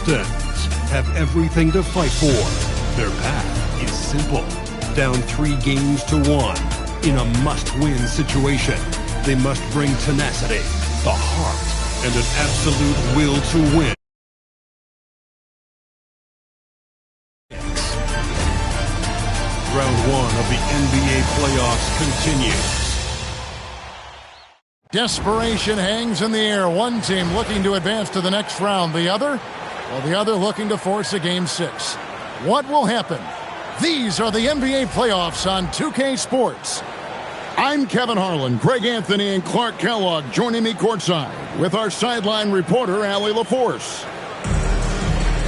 Pistons have everything to fight for. Their path is simple. Down 3 games to 1 in a must-win situation. They must bring tenacity, the heart, and an absolute will to win. Round 1 of the NBA playoffs continues. Desperation hangs in the air. One team looking to advance to the next round. The other looking to force a Game 6. What will happen? These are the NBA playoffs on 2K Sports. I'm Kevin Harlan, Greg Anthony, and Clark Kellogg joining me courtside with our sideline reporter, Allie LaForce.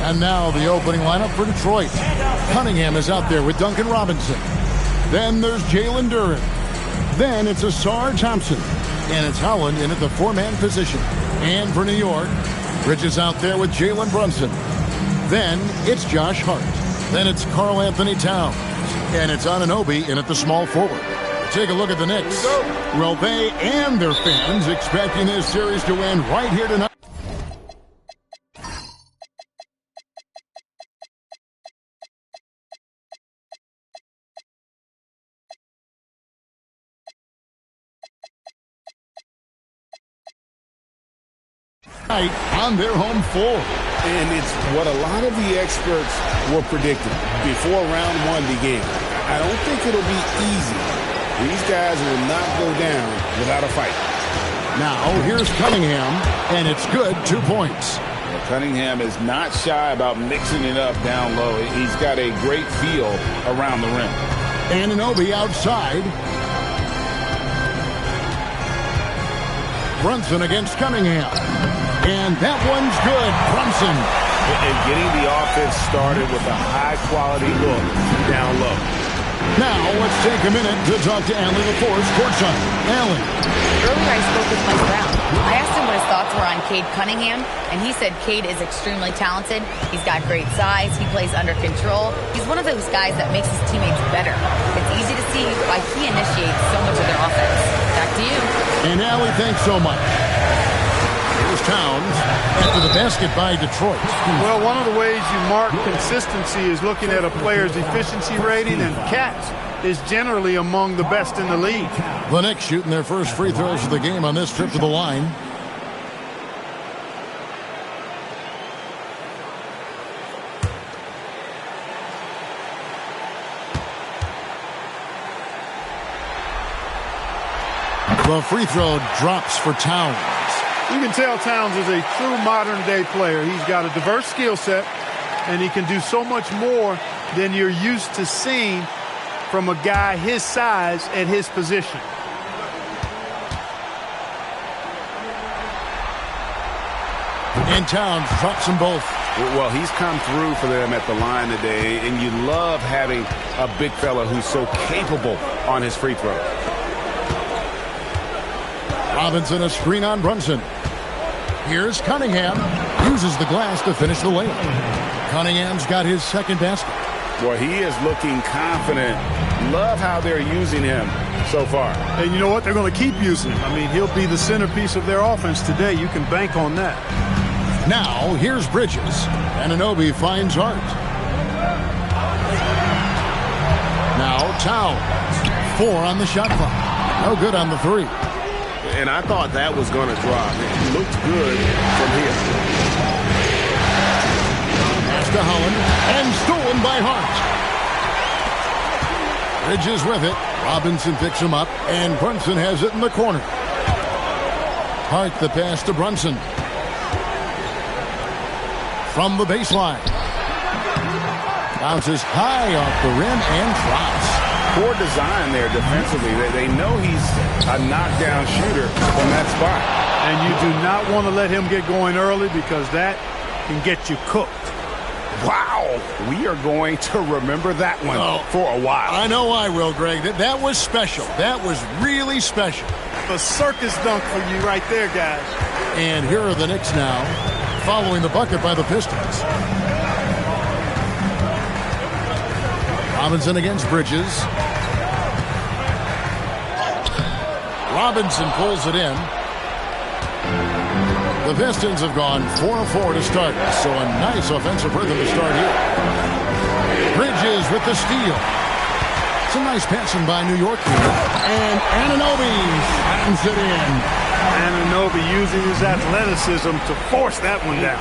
And now the opening lineup for Detroit. Cunningham is out there with Duncan Robinson. Then there's Jalen Duren. Then it's Asar Thompson. And it's Howland in at the 4-man position. And for New York, Bridges out there with Jalen Brunson. Then it's Josh Hart. Then it's Karl Anthony Towns. And it's Anunoby in at the small forward. Take a look at the Knicks. Well, they and their fans expecting this series to end right here tonight. On their home floor. And it's what a lot of the experts were predicting before round 1 began. I don't think it'll be easy. These guys will not go down without a fight. Now here's Cunningham, and it's good. 2 points. Well, Cunningham is not shy about mixing it up down low. He's got a great feel around the rim. Anunoby outside. Brunson against Cunningham. And that one's good. Brunson. And getting the offense started with a high-quality look down low. Now let's take a minute to talk to Allie LaForce courtside. Allie. Earlier I spoke with Mike Brown. I asked him what his thoughts were on Cade Cunningham, and he said Cade is extremely talented. He's got great size. He plays under control. He's one of those guys that makes his teammates better. It's easy to see why he initiates so much of their offense. Back to you. And Allie, thanks so much. Here's Towns after the basket by Detroit. Well, one of the ways you mark consistency is looking at a player's efficiency rating, and Cats is generally among the best in the league. The Knicks shooting their first free throws of the game on this trip to the line. The free throw drops for Towns. You can tell Towns is a true modern-day player. He's got a diverse skill set, and he can do so much more than you're used to seeing from a guy his size at his position. And Towns drops them both. Well, he's come through for them at the line today, and you love having a big fella who's so capable on his free throw. Robinson a screen on Brunson. Here's Cunningham. Uses the glass to finish the layup. Cunningham's got his second basket. Well, he is looking confident. Love how they're using him so far. And you know what? They're going to keep using him. I mean, he'll be the centerpiece of their offense today. You can bank on that. Now, here's Bridges. Anunoby finds Hart. Now, Towns. 4 on the shot clock. No good on the 3. And I thought that was going to drop. It looked good from here. Pass to Holland, and stolen by Hart. Bridges with it. Robinson picks him up, and Brunson has it in the corner. Hart the pass to Brunson. From the baseline. Bounces high off the rim and drops. Poor design there defensively. They know he's a knockdown shooter from that spot. And you do not want to let him get going early because that can get you cooked. Wow. We are going to remember that one for a while. I know I will, Greg. That was special. That was really special. A circus dunk for you right there, guys. And here are the Knicks now, following the bucket by the Pistons. Robinson against Bridges. Robinson pulls it in. The Pistons have gone 4-4 to start, so a nice offensive rhythm to start here. Bridges with the steal. Some nice passing by New York here. And Anunoby slams it in. Anunoby using his athleticism to force that one down.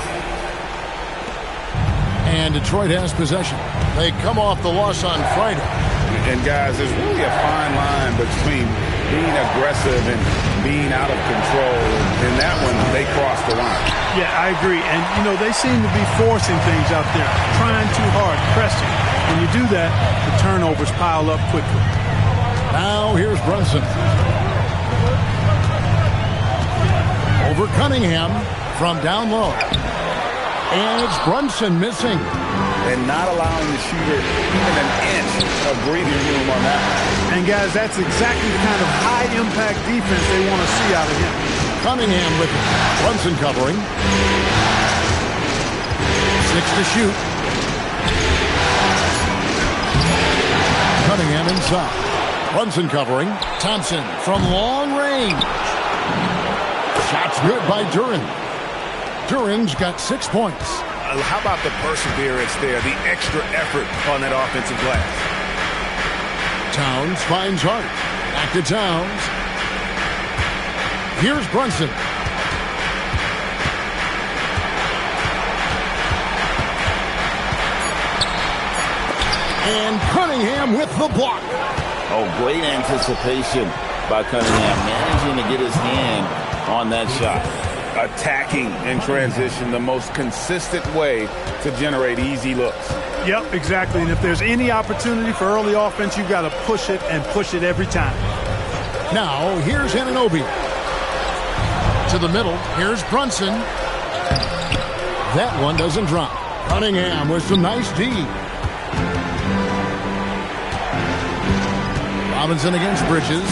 And Detroit has possession. They come off the loss on Friday. And guys, there's really a fine line between being aggressive and being out of control. In that one, they crossed the line. Yeah, I agree. And, you know, they seem to be forcing things out there, trying too hard, pressing. When you do that, the turnovers pile up quickly. Now here's Brunson. Over Cunningham from down low. And it's Brunson missing. And not allowing the shooter even an inch of breathing room on that. And, guys, that's exactly the kind of high-impact defense they want to see out of him. Cunningham with it. Brunson covering. 6 to shoot. Cunningham inside. Brunson covering. Thompson from long range. Shots good by Duren. Duren's got 6 points. How about the perseverance there, the extra effort on that offensive glass? Towns finds Hart. Back to Towns. Here's Brunson. And Cunningham with the block. Oh, great anticipation by Cunningham, managing to get his hand on that shot. Attacking in transition, the most consistent way to generate easy looks. Yep, exactly. And if there's any opportunity for early offense, you've got to push it and push it every time. Now, here's Anunoby. To the middle, here's Brunson. That one doesn't drop. Cunningham with some nice D. Robinson against Bridges.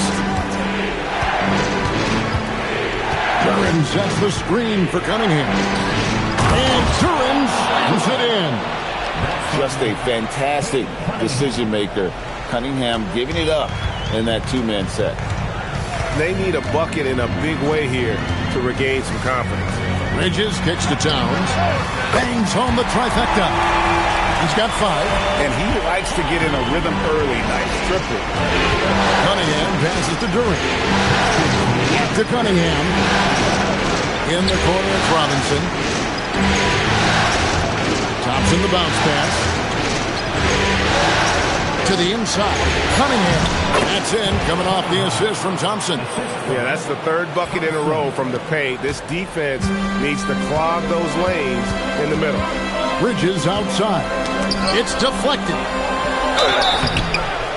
Duren sets the screen for Cunningham. And Duren slams it in. Just a fantastic decision maker. Cunningham giving it up in that two-man set. They need a bucket in a big way here to regain some confidence. Bridges kicks to Towns. Bangs home the trifecta. He's got 5. And he likes to get in a rhythm early. Nice triple. Cunningham passes to Duren. To Cunningham. In the corner, it's Robinson. Thompson the bounce pass. To the inside. Cunningham. That's in. Coming off the assist from Thompson. Yeah, that's the 3rd bucket in a row from the paint. This defense needs to clog those lanes in the middle. Bridges outside. It's deflected.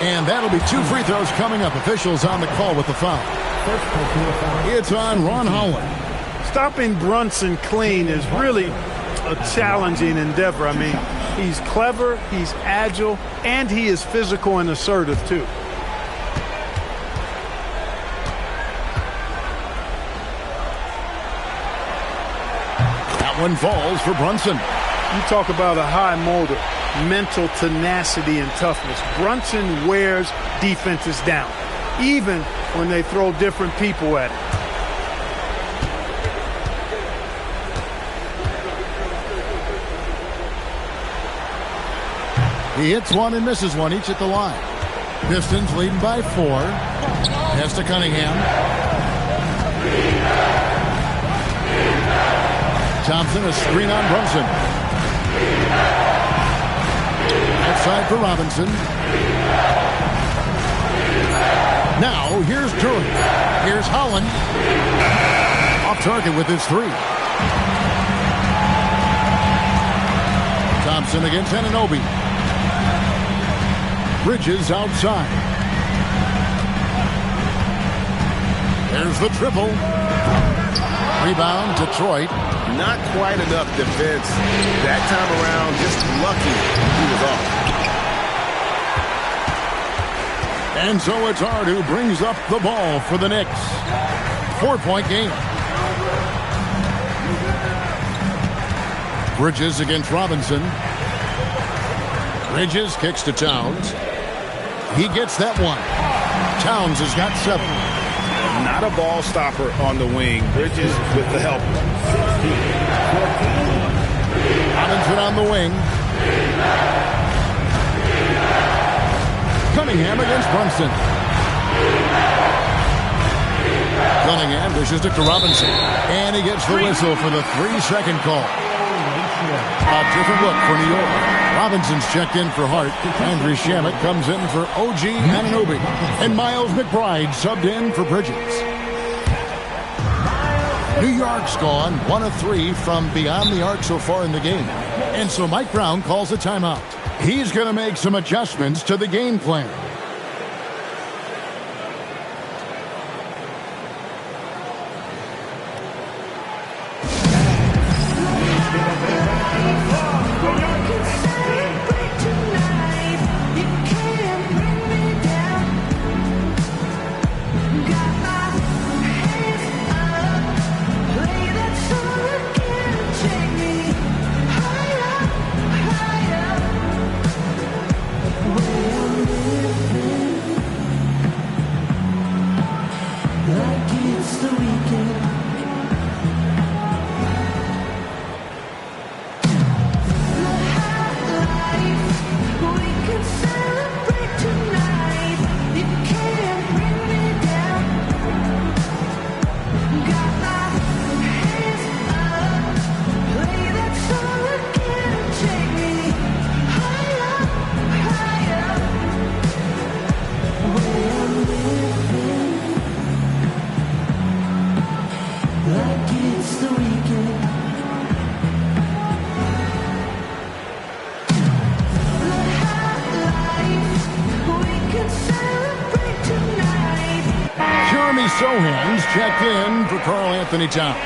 And that'll be 2 free throws coming up. Officials on the call with the foul. It's on Ron Holland. Stopping Brunson clean is really a challenging endeavor. I mean, he's clever, he's agile, and he is physical and assertive, too. That one falls for Brunson. You talk about a high motor, mental tenacity and toughness. Brunson wears defenses down, even when they throw different people at him. He hits one and misses one, each at the line. Pistons leading by 4. Pass to Cunningham. Thompson, a screen on Brunson. Outside for Robinson. Now, here's Duren. Here's Holland. Off target with his 3. Thompson against Anunoby. Bridges outside. There's the triple. Rebound, Detroit. Not quite enough defense. That time around, just lucky he was off. And so it's Hart who brings up the ball for the Knicks. 4-point game. Bridges against Robinson. Bridges kicks to Towns. He gets that one. Towns has got 7. Not a ball stopper on the wing. Bridges with the help. Robinson on the wing. Cunningham against Brunson. Cunningham dishes it to Robinson. And he gets the whistle for the 3-second call. A different look for New York. Robinson's checked in for Hart. Andrew Shamet comes in for OG Anunoby. And Miles McBride subbed in for Bridges. New York's gone 1 of 3 from beyond the arc so far in the game. And so Mike Brown calls a timeout. He's going to make some adjustments to the game plan. Sohan's checked in for Karl Anthony Towns.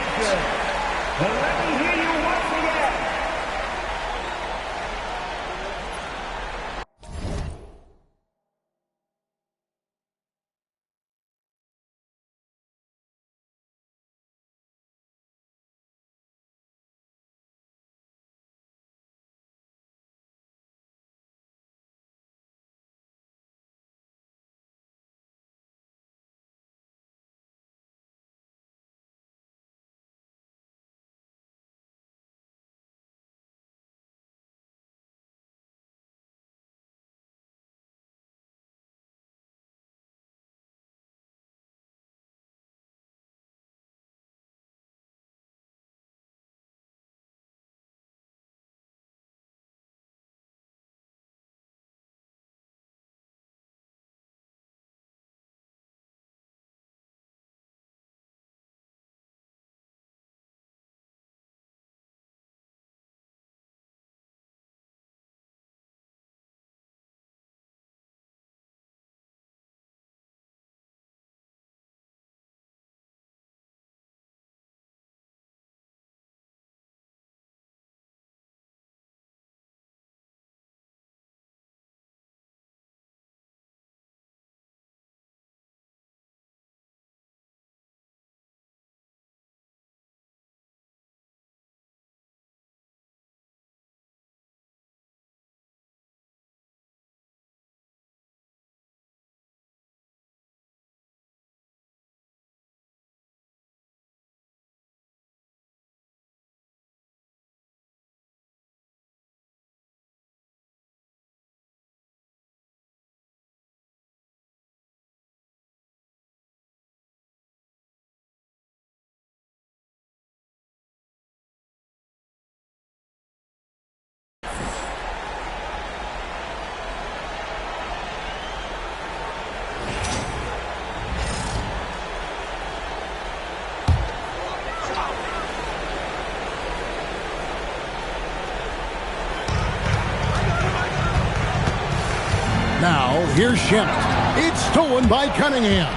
Now, here's Shamet. It's stolen by Cunningham.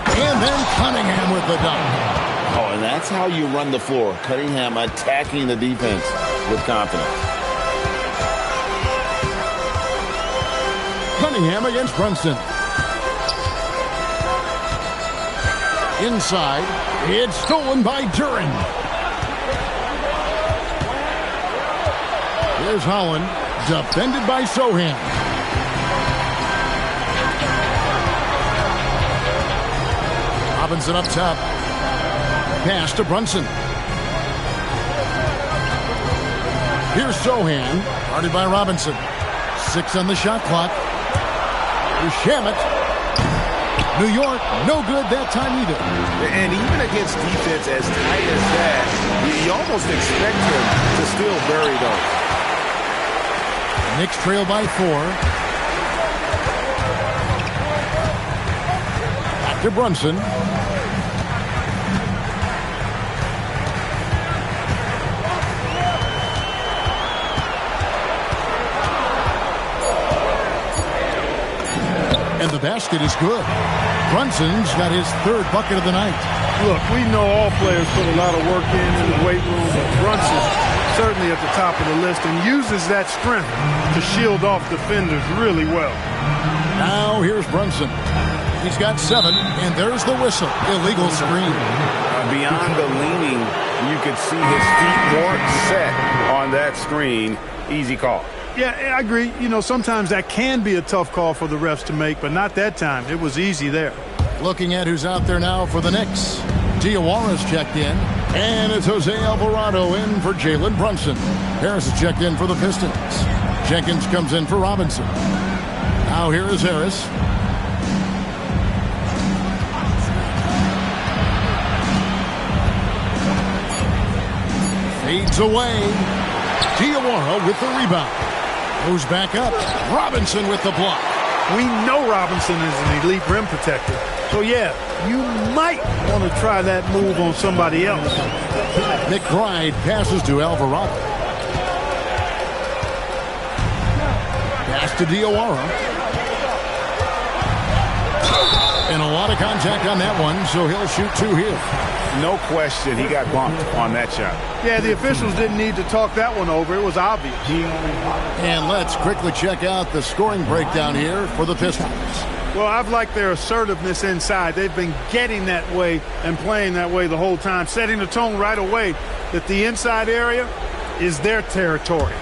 And then Cunningham with the dunk. Oh, and that's how you run the floor. Cunningham attacking the defense with confidence. Cunningham against Brunson. Inside, it's stolen by Duren. Here's Holland, defended by Sohan. Robinson up top. Pass to Brunson. Here's Sohan, guarded by Robinson. 6 on the shot clock. Here's Shamet. New York, no good that time either. And even against defense as tight as that, you almost expect him to still bury those. Knicks trail by 4. Back to Brunson. And the basket is good. Brunson's got his 3rd bucket of the night. Look, we know all players put a lot of work in the weight room, but Brunson certainly at the top of the list and uses that strength to shield off defenders really well. Now here's Brunson. He's got 7, and there's the whistle. Illegal screen. Beyond the leaning, you could see his feet more set on that screen. Easy call. Yeah, I agree. You know, sometimes that can be a tough call for the refs to make, but not that time. It was easy there. Looking at who's out there now for the Knicks. Diawara's checked in, and it's Jose Alvarado in for Jalen Brunson. Harris is checked in for the Pistons. Jenkins comes in for Robinson. Now here is Harris. Fades away. Diawara with the rebound. Goes back up. Robinson with the block. We know Robinson is an elite rim protector. So, yeah, you might want to try that move on somebody else. McBride passes to Alvarado. Pass to Diawara. And a lot of contact on that one, so he'll shoot 2 here. No question, he got bumped on that shot. Yeah, the officials didn't need to talk that one over. It was obvious. And let's quickly check out the scoring breakdown here for the Pistons. Well, I've liked their assertiveness inside. They've been getting that way and playing that way the whole time, setting the tone right away that the inside area is their territory.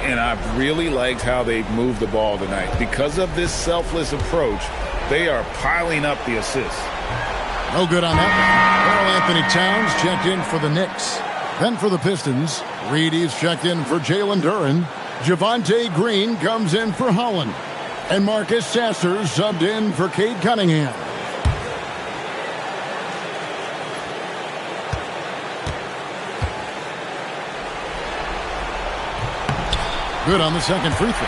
And I've really liked how they've moved the ball tonight. Because of this selfless approach, they are piling up the assists. No good on that one. Karl Anthony Towns checked in for the Knicks. Then for the Pistons, Reedy's checked in for Jalen Duren. Javonte Green comes in for Holland. And Marcus Sasser subbed in for Cade Cunningham. Good on the second free throw.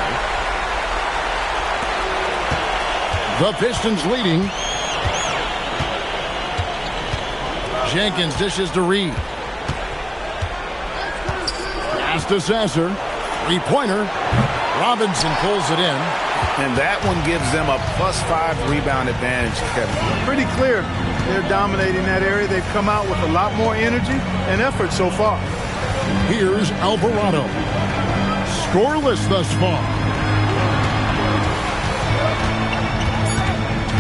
The Pistons leading. Jenkins dishes to Reed. Pass to Sasser. 3-pointer. Robinson pulls it in. And that one gives them a +5 rebound advantage, Kevin. Pretty clear. They're dominating that area. They've come out with a lot more energy and effort so far. Here's Alvarado. Scoreless thus far.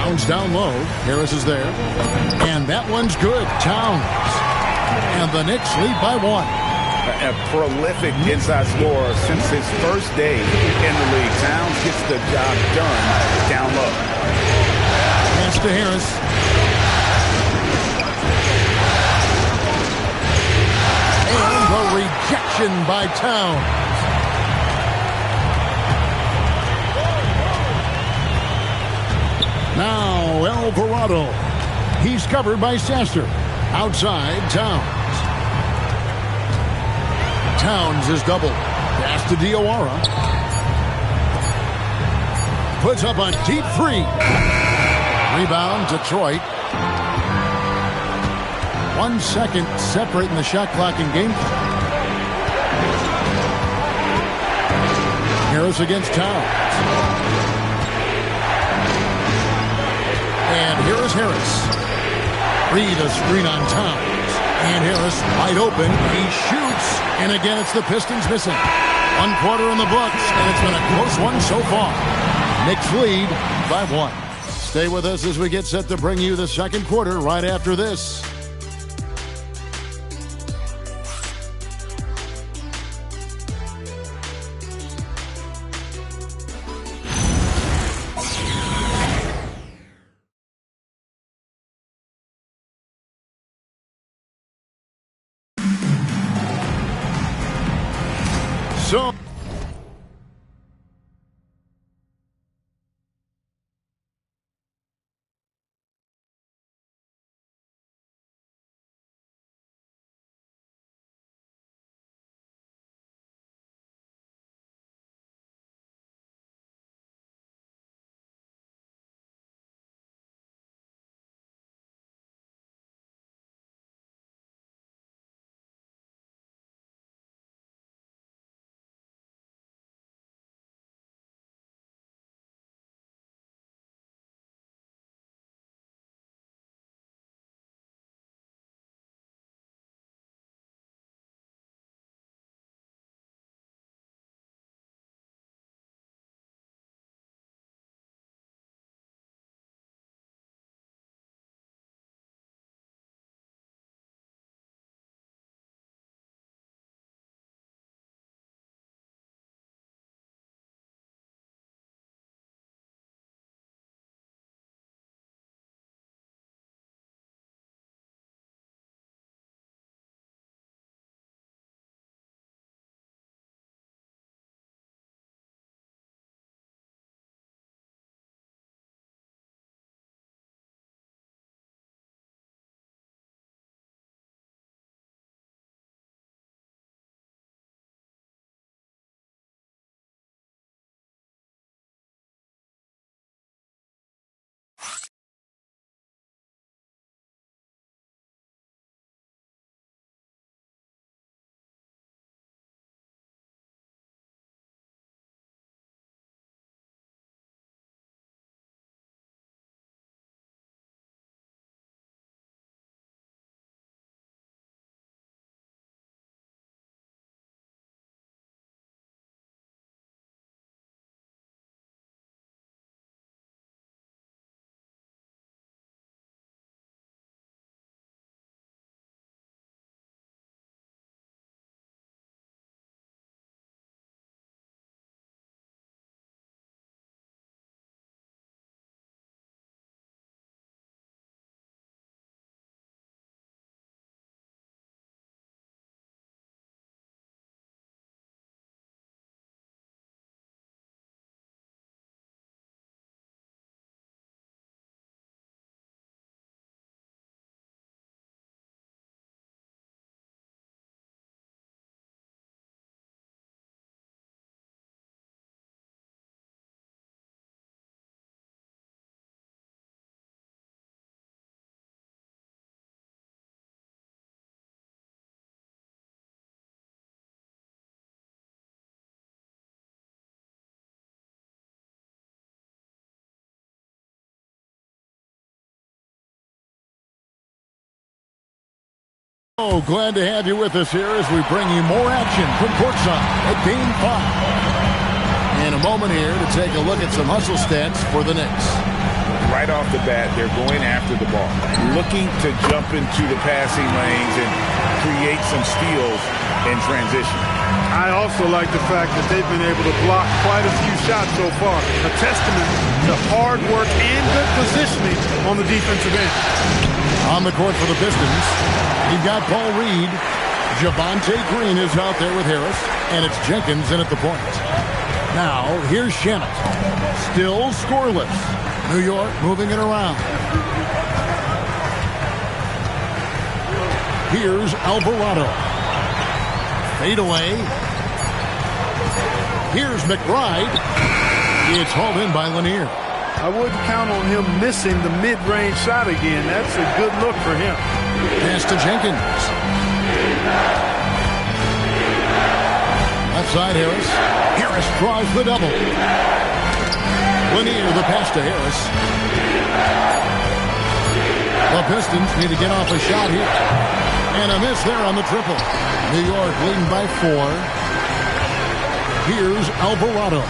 Towns down low. Harris is there. And that one's good. Towns. And the Knicks lead by 1. A prolific inside scorer since his first day in the league. Towns gets the job done down low. Pass to Harris. And the rejection by Towns. Now Alvarado. He's covered by Sasser. Outside, Towns. Towns is doubled. Pass to Diawara. Puts up a deep 3. Rebound, Detroit. 1 second separating the shot clock and game clock. Harris against Towns. And here is Harris. Reed a screen on Towns. And Harris wide open. He shoots. And again, it's the Pistons missing. 1 quarter in the books, and it's been a close one so far. Knicks lead by 1. Stay with us as we get set to bring you the second quarter right after this. So glad to have you with us here as we bring you more action from courtside at Game 5. In a moment here to take a look at some hustle stats for the Knicks. Right off the bat, they're going after the ball, looking to jump into the passing lanes and create some steals in transition. I also like the fact that they've been able to block quite a few shots so far. A testament to hard work and good positioning on the defensive end. On the court for the Pistons, you've got Paul Reed. Javonte Green is out there with Harris, and it's Jenkins in at the point. Now, here's Shamet. Still scoreless. New York moving it around. Here's Alvarado. Fade away. Here's McBride. It's hauled in by Lanier. I wouldn't count on him missing the mid-range shot again. That's a good look for him. Pass to Jenkins. Left side, Harris. Harris draws the double. Lanier, the pass to Harris. The Pistons need to get off a shot here. And a miss there on the triple. New York leading by 4. Here's Alvarado.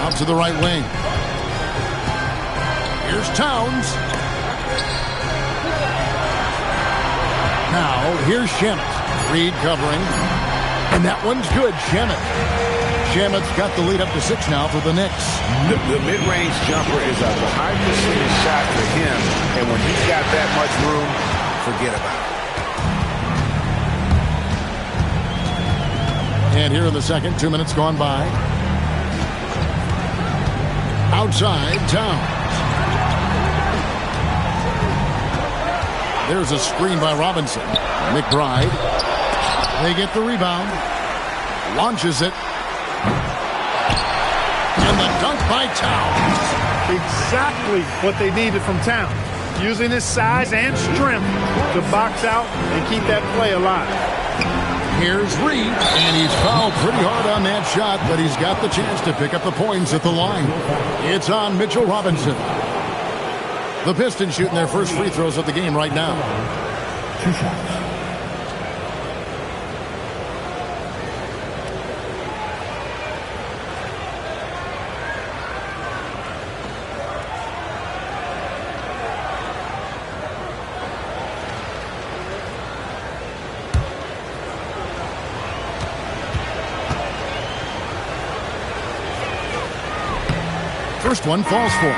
Out to the right wing. Here's Towns. Now, here's Shamet. Reed covering. And that one's good. Shamet's got the lead up to 6 now for the Knicks. The mid-range jumper is a high percentage shot for him, and when he's got that much room, forget about it. And here in the second, 2 minutes gone by. Outside, Towns. There's a screen by Robinson. McBride. They get the rebound. Launches it. And the dunk by Towns. Exactly what they needed from Towns. Using his size and strength to box out and keep that play alive. Here's Reed, and he's fouled pretty hard on that shot, but he's got the chance to pick up the points at the line. It's on Mitchell Robinson. The Pistons shooting their first free throws of the game right now. 2 shots. First one falls for him.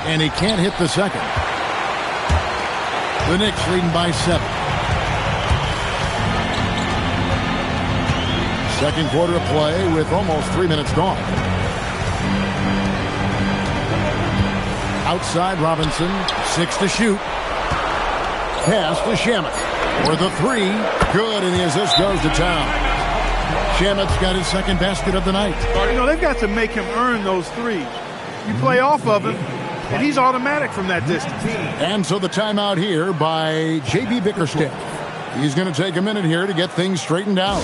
And he can't hit the second. The Knicks leading by 7. Second quarter of play with almost 3 minutes gone. Outside Robinson, 6 to shoot. Pass to Shamet. For the 3, good, and the assist goes to Towns. Shamet's got his second basket of the night. You know, they've got to make him earn those threes. You play off of him, and he's automatic from that distance. And so the timeout here by J.B. Bickerstaff. He's going to take a minute here to get things straightened out.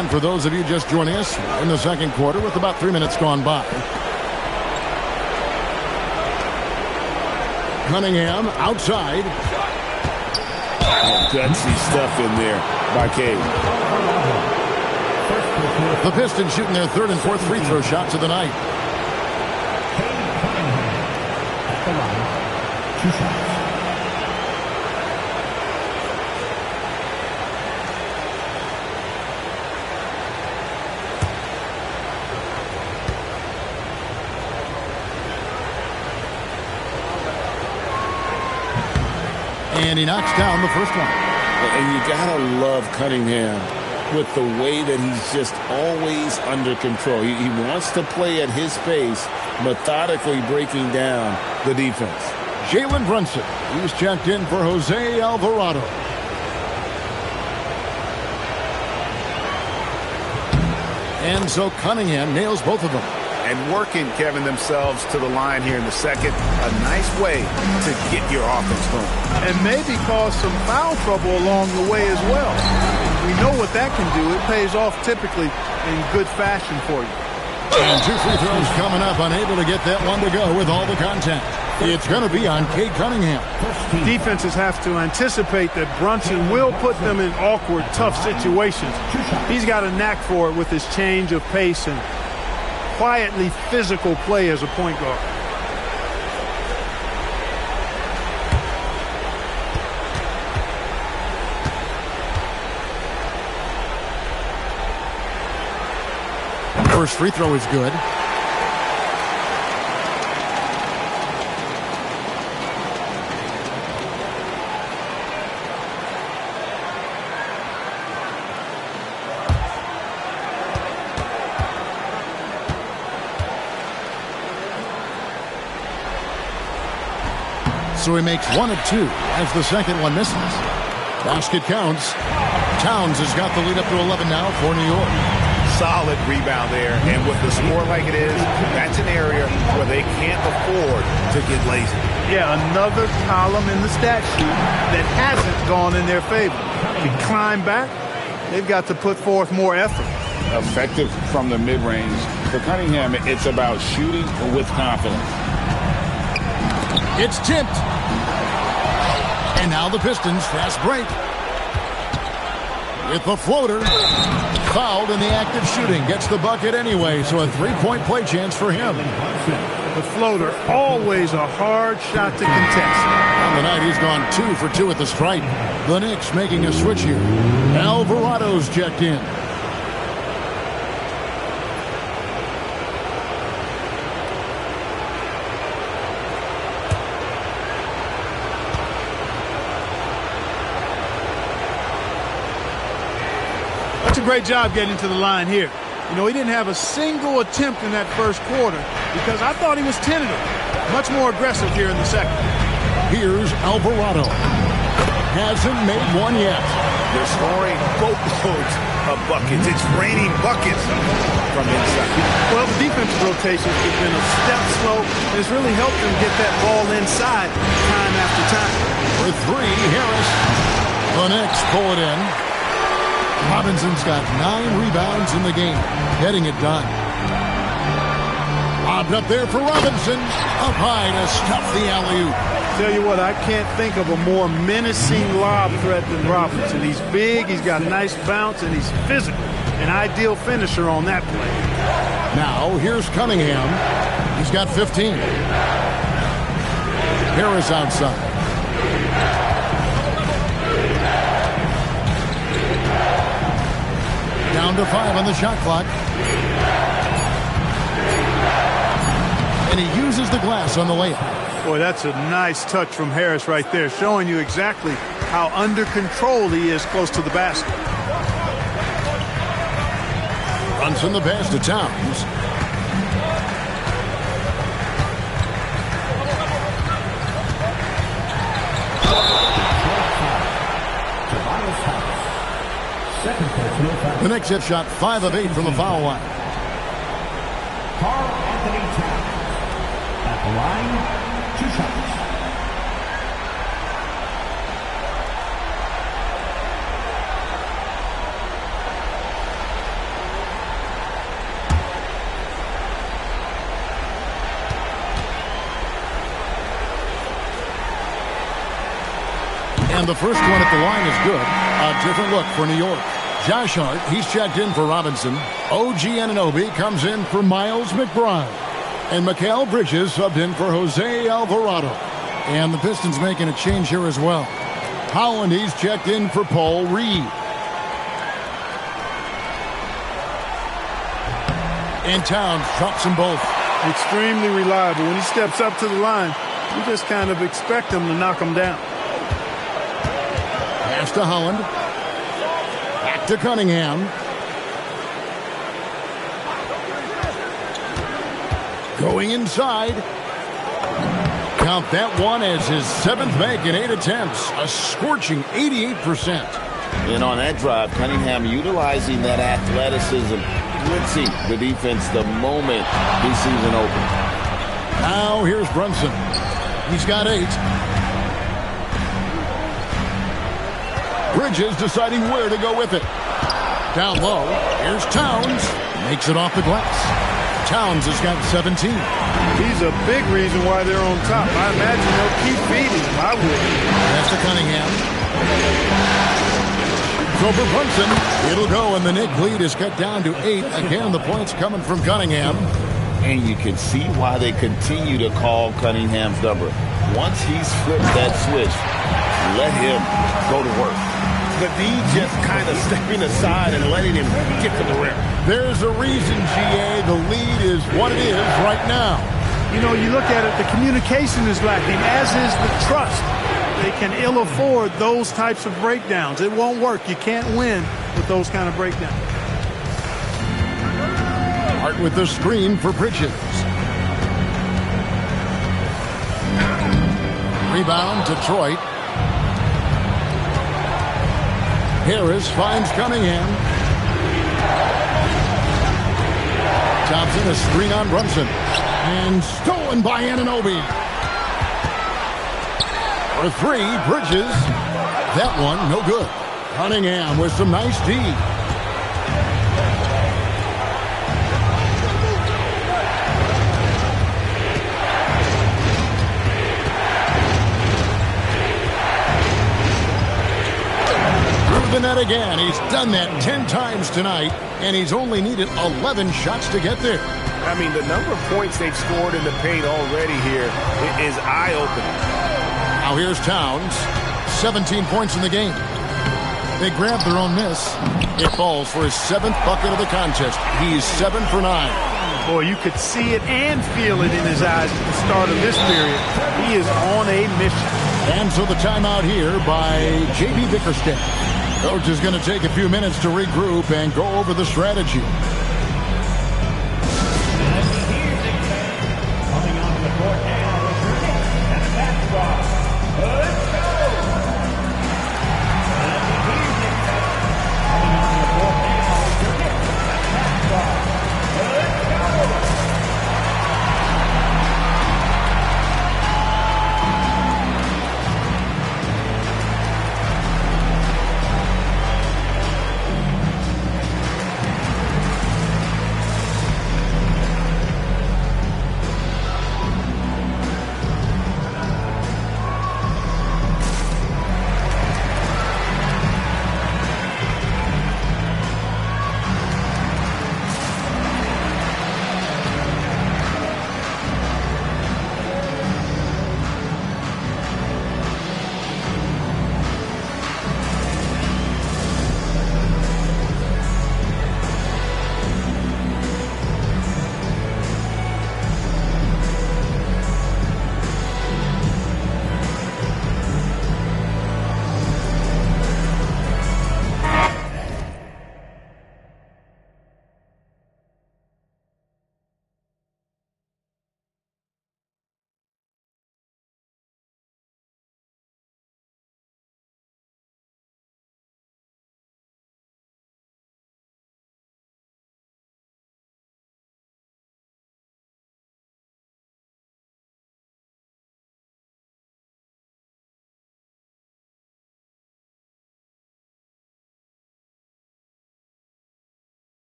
And for those of you just joining us, in the second quarter with about 3 minutes gone by. Cunningham outside. Gutsy stuff in there by Cade. The Pistons shooting their third and fourth free throw shots of the night. Two shots. And he knocks down the first one. And you gotta love Cunningham with the way that he's just always under control. He wants to play at his pace, methodically breaking down the defense. Jalen Brunson, he's checked in for Jose Alvarado. And so Cunningham nails both of them. And working, Kevin, themselves to the line here in the second. A nice way to get your offense going. And maybe cause some foul trouble along the way as well. We know what that can do. It pays off typically in good fashion for you. And two free throws coming up, unable to get that one to go with all the contact. It's going to be on Cade Cunningham. Defenses have to anticipate that Brunson will put them in awkward, tough situations. He's got a knack for it with his change of pace and quietly physical play as a point guard. First free throw is good. So he makes 1 of 2 as the second one misses. Basket counts. Towns has got the lead up to 11 now for New York. Solid rebound there, and with the score like it is, that's an area where they can't afford to get lazy. Yeah, another column in the stat sheet that hasn't gone in their favor. To climb back, they've got to put forth more effort. Effective from the mid-range. For Cunningham, it's about shooting with confidence. It's tipped. And now the Pistons fast break. With the floater. Fouled in the act of shooting. Gets the bucket anyway, so a three-point play chance for him. The floater, always a hard shot to contest. On the night, he's gone 2 for 2 at the stripe. The Knicks making a switch here. Alvarado's checked in. That's a great job getting to the line here. You know, he didn't have a single attempt in that first quarter because I thought he was tentative. Much more aggressive here in the second. Here's Alvarado. Hasn't made one yet. They're scoring boatloads of buckets. It's raining buckets from inside. Well, the defensive rotations have been a step slow, and it's really helped them get that ball inside time after time. For 3, Harris. The Knicks pull it in. Robinson's got 9 rebounds in the game, getting it done. Lobbed up there for Robinson. Up high to stuff the alley-oop. Tell you what, I can't think of a more menacing lob threat than Robinson. He's big, he's got nice bounce, and he's physical. An ideal finisher on that play. Now, here's Cunningham. He's got 15. Harris outside. Down to 5 on the shot clock. And he uses the glass on the layup. Boy, that's a nice touch from Harris right there, showing you exactly how under control he is close to the basket. Brunson the pass to Towns. The Knicks have shot 5 of 8 from the foul line. Carl Anthony Towns at the line, 2 shots. And the first one at the line is good. A different look for New York. Josh Hart, he's checked in for Robinson. OG Anunoby comes in for Miles McBride. And Mikal Bridges subbed in for Jose Alvarado. And the Pistons making a change here as well. Howland, he's checked in for Paul Reed. And Towns drops them both. Extremely reliable. When he steps up to the line, you just kind of expect him to knock him down. Pass to Howland. Back to Cunningham. Going inside. Count that one as his 7th make in 8 attempts. A scorching 88%. And on that drive, Cunningham utilizing that athleticism, blitzing the defense the moment he sees an open. Now here's Brunson. He's got 8. Bridges deciding where to go with it. Down low. Here's Towns. Makes it off the glass. Towns has got 17. He's a big reason why they're on top. I imagine they'll keep feeding him. I would. That's to Cunningham. So for Brunson, it'll go, and the Knicks lead is cut down to 8. Again, the points coming from Cunningham. And you can see why they continue to call Cunningham's number. Once he's flipped that switch, let him go to work. The D just kind of stepping aside and letting him get to the rim. There's a reason, GA, the lead is what it is right now. You know, you look at it, the communication is lacking, as is the trust. They can ill afford those types of breakdowns. It won't work. You can't win with those kind of breakdowns. Hart with the screen for Bridges. Rebound, Detroit. Harris finds Cunningham. Thompson, a screen on Brunson. And stolen by Anunoby. For 3, Bridges. That one, no good. Cunningham with some nice D. The net again. He's done that 10 times tonight, and he's only needed 11 shots to get there. I mean, the number of points they've scored in the paint already here is eye-opening. Now here's Towns. 17 points in the game. They grab their own miss. It falls for his 7th bucket of the contest. He's 7 for 9. Boy, you could see it and feel it in his eyes at the start of this period. He is on a mission. And so the timeout here by J.B. Bickerstaff. Coach is going to take a few minutes to regroup and go over the strategy. Coming onto the court now is your Knicks and the basketball. Let's go! And here's Knicks. Coming onto the court now is your Knicks and the basketball. Let's go!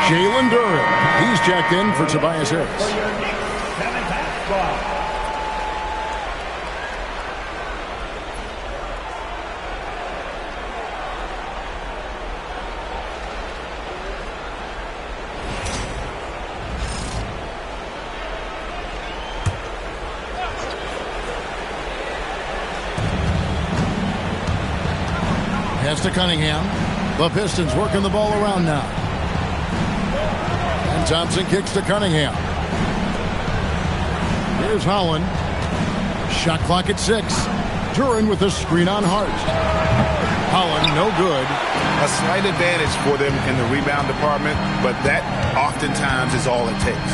Jalen Duren. He's checked in for Tobias Harris. Seventh half ball. Pass to Cunningham. The Pistons working the ball around now. And Thompson kicks to Cunningham. Here's Holland. Shot clock at 6. Duren with a screen on Hart. Holland, no good. A slight advantage for them in the rebound department, but that oftentimes is all it takes.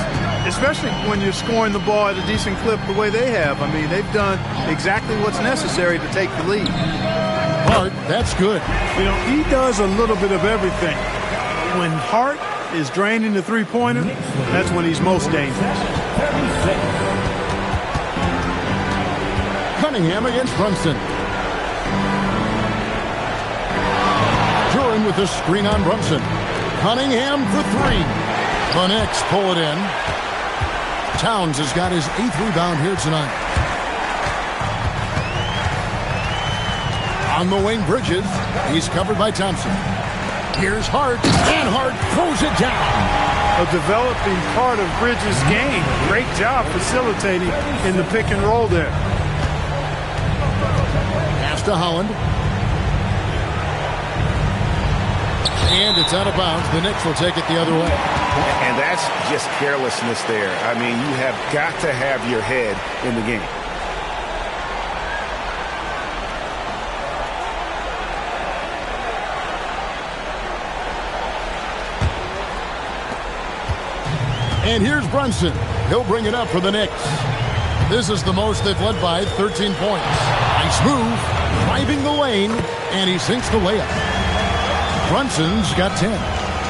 Especially when you're scoring the ball at a decent clip the way they have. I mean, they've done exactly what's necessary to take the lead. Hart, that's good. You know, he does a little bit of everything. When Hart is draining the three-pointer, that's when he's most dangerous. Cunningham against Brunson. Duren with a screen on Brunson. Cunningham for 3. The Knicks pull it in. Towns has got his 8th rebound here tonight. On the wing, Bridges. He's covered by Thompson. Here's Hart, and Hart throws it down. A developing part of Bridges' game. Great job facilitating in the pick and roll there. Pass to Holland. And it's out of bounds. The Knicks will take it the other way. And that's just carelessness there. I mean, you have got to have your head in the game. And here's Brunson. He'll bring it up for the Knicks. This is the most they've led by 13 points. Nice move, driving the lane, and he sinks the layup. Brunson's got 10.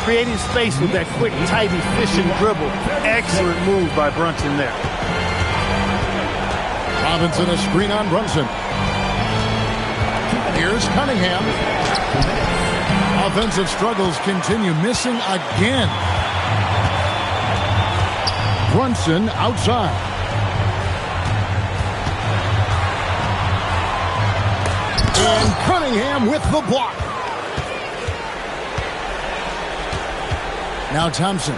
Creating space with that quick, tight, efficient dribble. Excellent move by Brunson there. Robinson a screen on Brunson. Here's Cunningham. Offensive struggles continue, missing again. Brunson outside. And Cunningham with the block. Now Thompson.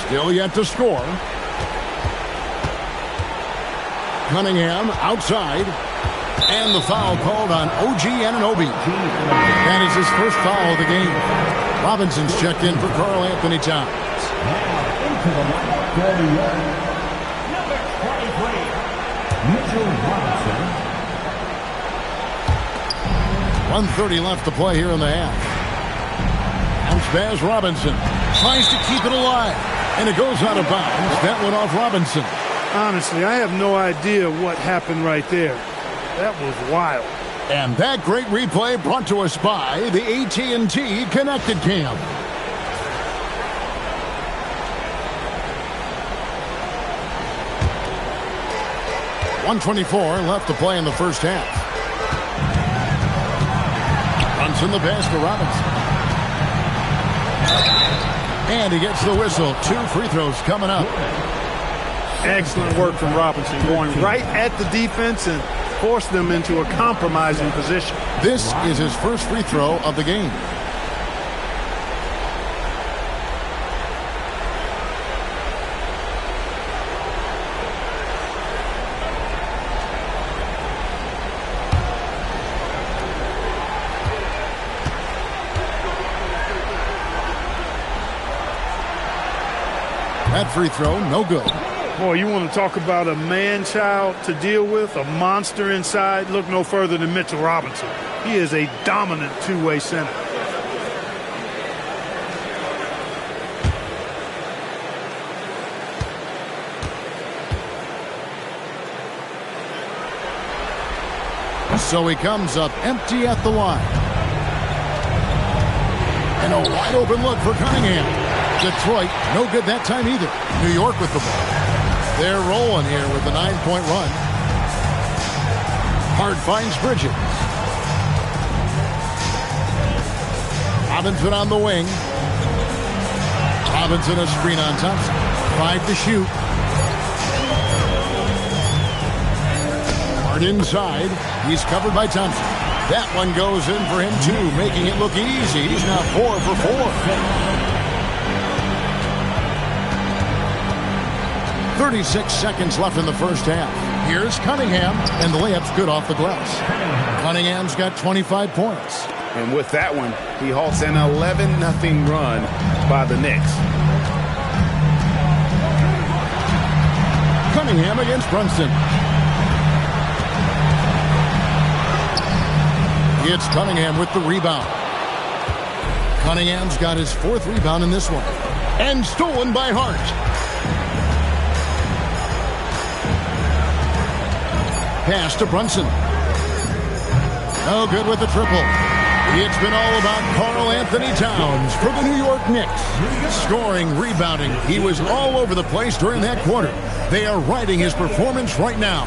Still yet to score. Cunningham outside. And the foul called on OG Anunoby. That is his first foul of the game. Robinson's checked in for Karl Anthony Towns. Into the lineup for New York, number 23, Mitchell Robinson. 1:30 left to play here in the half. Bounce pass Robinson. Tries to keep it alive. And it goes out of bounds. That went off Robinson. Honestly, I have no idea what happened right there. That was wild. And that great replay brought to us by the AT&T Connected Cam. .124 left to play in the first half. Brunson the pass to Robinson. And he gets the whistle. 2 free throws coming up. Excellent work from Robinson, going right at the defense and force them into a compromising position. This is his first free throw of the game. That free throw, no good. Boy, you want to talk about a man-child to deal with, a monster inside. Look no further than Mitchell Robinson. He is a dominant two-way center. So he comes up empty at the line. And a wide open look for Cunningham. Detroit, no good that time either. New York with the ball. They're rolling here with a 9-point run. Hart finds Bridges. Robinson on the wing. Robinson a screen on Thompson. 5 to shoot. Hard inside. He's covered by Thompson. That one goes in for him too, making it look easy. He's now 4 for 4. 36 seconds left in the first half. Here's Cunningham, and the layup's good off the glass. Cunningham's got 25 points. And with that one, he halts an 11-0 run by the Knicks. Cunningham against Brunson. It's Cunningham with the rebound. Cunningham's got his 4th rebound in this one. And stolen by Hart. Pass to Brunson. No good with the triple. It's been all about Karl Anthony Towns for the New York Knicks. Scoring, rebounding. He was all over the place during that quarter. They are riding his performance right now.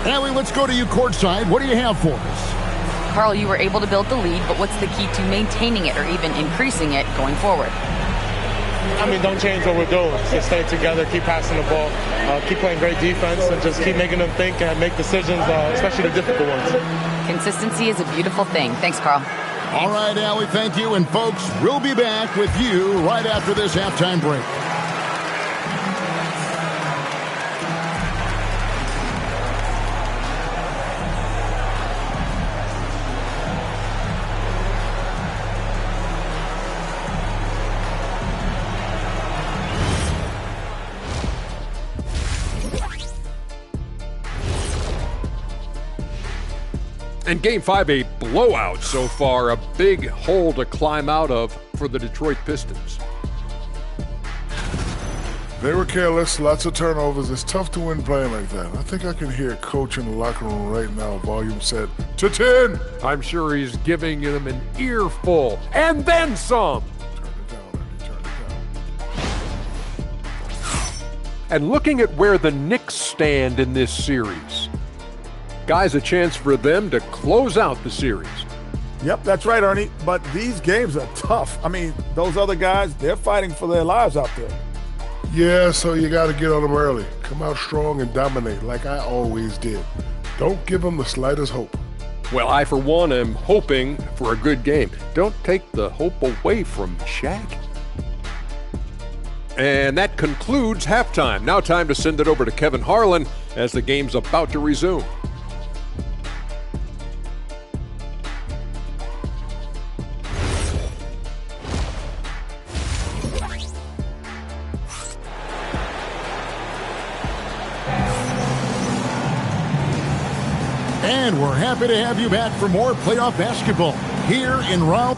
Allie, let's go to you courtside. What do you have for us? Karl, you were able to build the lead, but what's the key to maintaining it or even increasing it going forward? I mean, don't change what we're doing. Just stay together, keep passing the ball, keep playing great defense, and just keep making them think and make decisions, especially the difficult ones. Consistency is a beautiful thing. Thanks, Karl. All right, Allie, thank you. And folks, we'll be back with you right after this halftime break. And Game 5, a blowout so far, a big hole to climb out of for the Detroit Pistons. They were careless, lots of turnovers. It's tough to win playing like that. I think I can hear Coach in the locker room right now, volume set to 10. I'm sure he's giving them an earful, and then some. Turn it down, Andy, turn it down. And looking at where the Knicks stand in this series, guys, a chance for them to close out the series. Yep, that's right, Ernie. But these games are tough. I mean, those other guys, they're fighting for their lives out there. Yeah, so you got to get on them early. Come out strong and dominate like I always did. Don't give them the slightest hope. Well, I, for one, am hoping for a good game. Don't take the hope away from Shaq. And that concludes halftime. Now time to send it over to Kevin Harlan as the game's about to resume. And we're happy to have you back for more playoff basketball here in round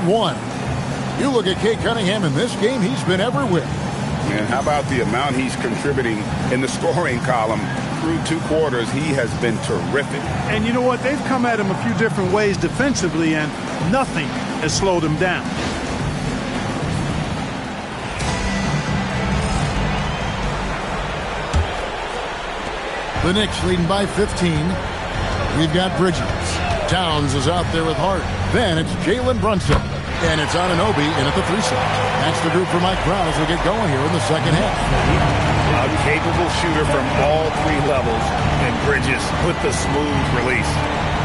1. You look at Cade Cunningham in this game, he's been everywhere. And how about the amount he's contributing in the scoring column? Through 2 quarters, he has been terrific. And you know what? They've come at him a few different ways defensively, and nothing has slowed him down. The Knicks leading by 15. We've got Bridges. Towns is out there with Hart. Then it's Jalen Brunson. And it's Anunoby in at the 3 slot. That's the group for Mike Brown as we get going here in the second half. A capable shooter from all 3 levels, and Bridges with the smooth release.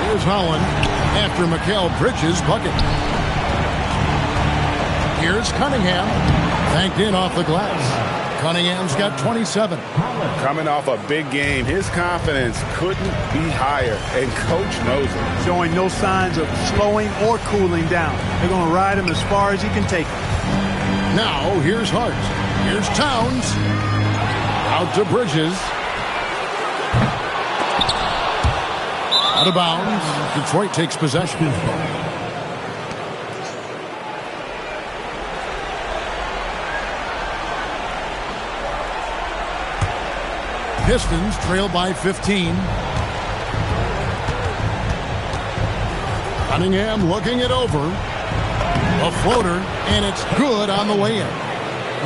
Here's Holland after Mikal Bridges' bucket. Here's Cunningham. Banked in off the glass. Cunningham's got 27. Coming off a big game, his confidence couldn't be higher, and Coach knows it. Showing no signs of slowing or cooling down. They're going to ride him as far as he can take him. Now, here's Hart. Here's Towns. Out to Bridges. Out of bounds. Detroit takes possession. Pistons trail by 15. Cunningham looking it over. A floater, and it's good on the way in.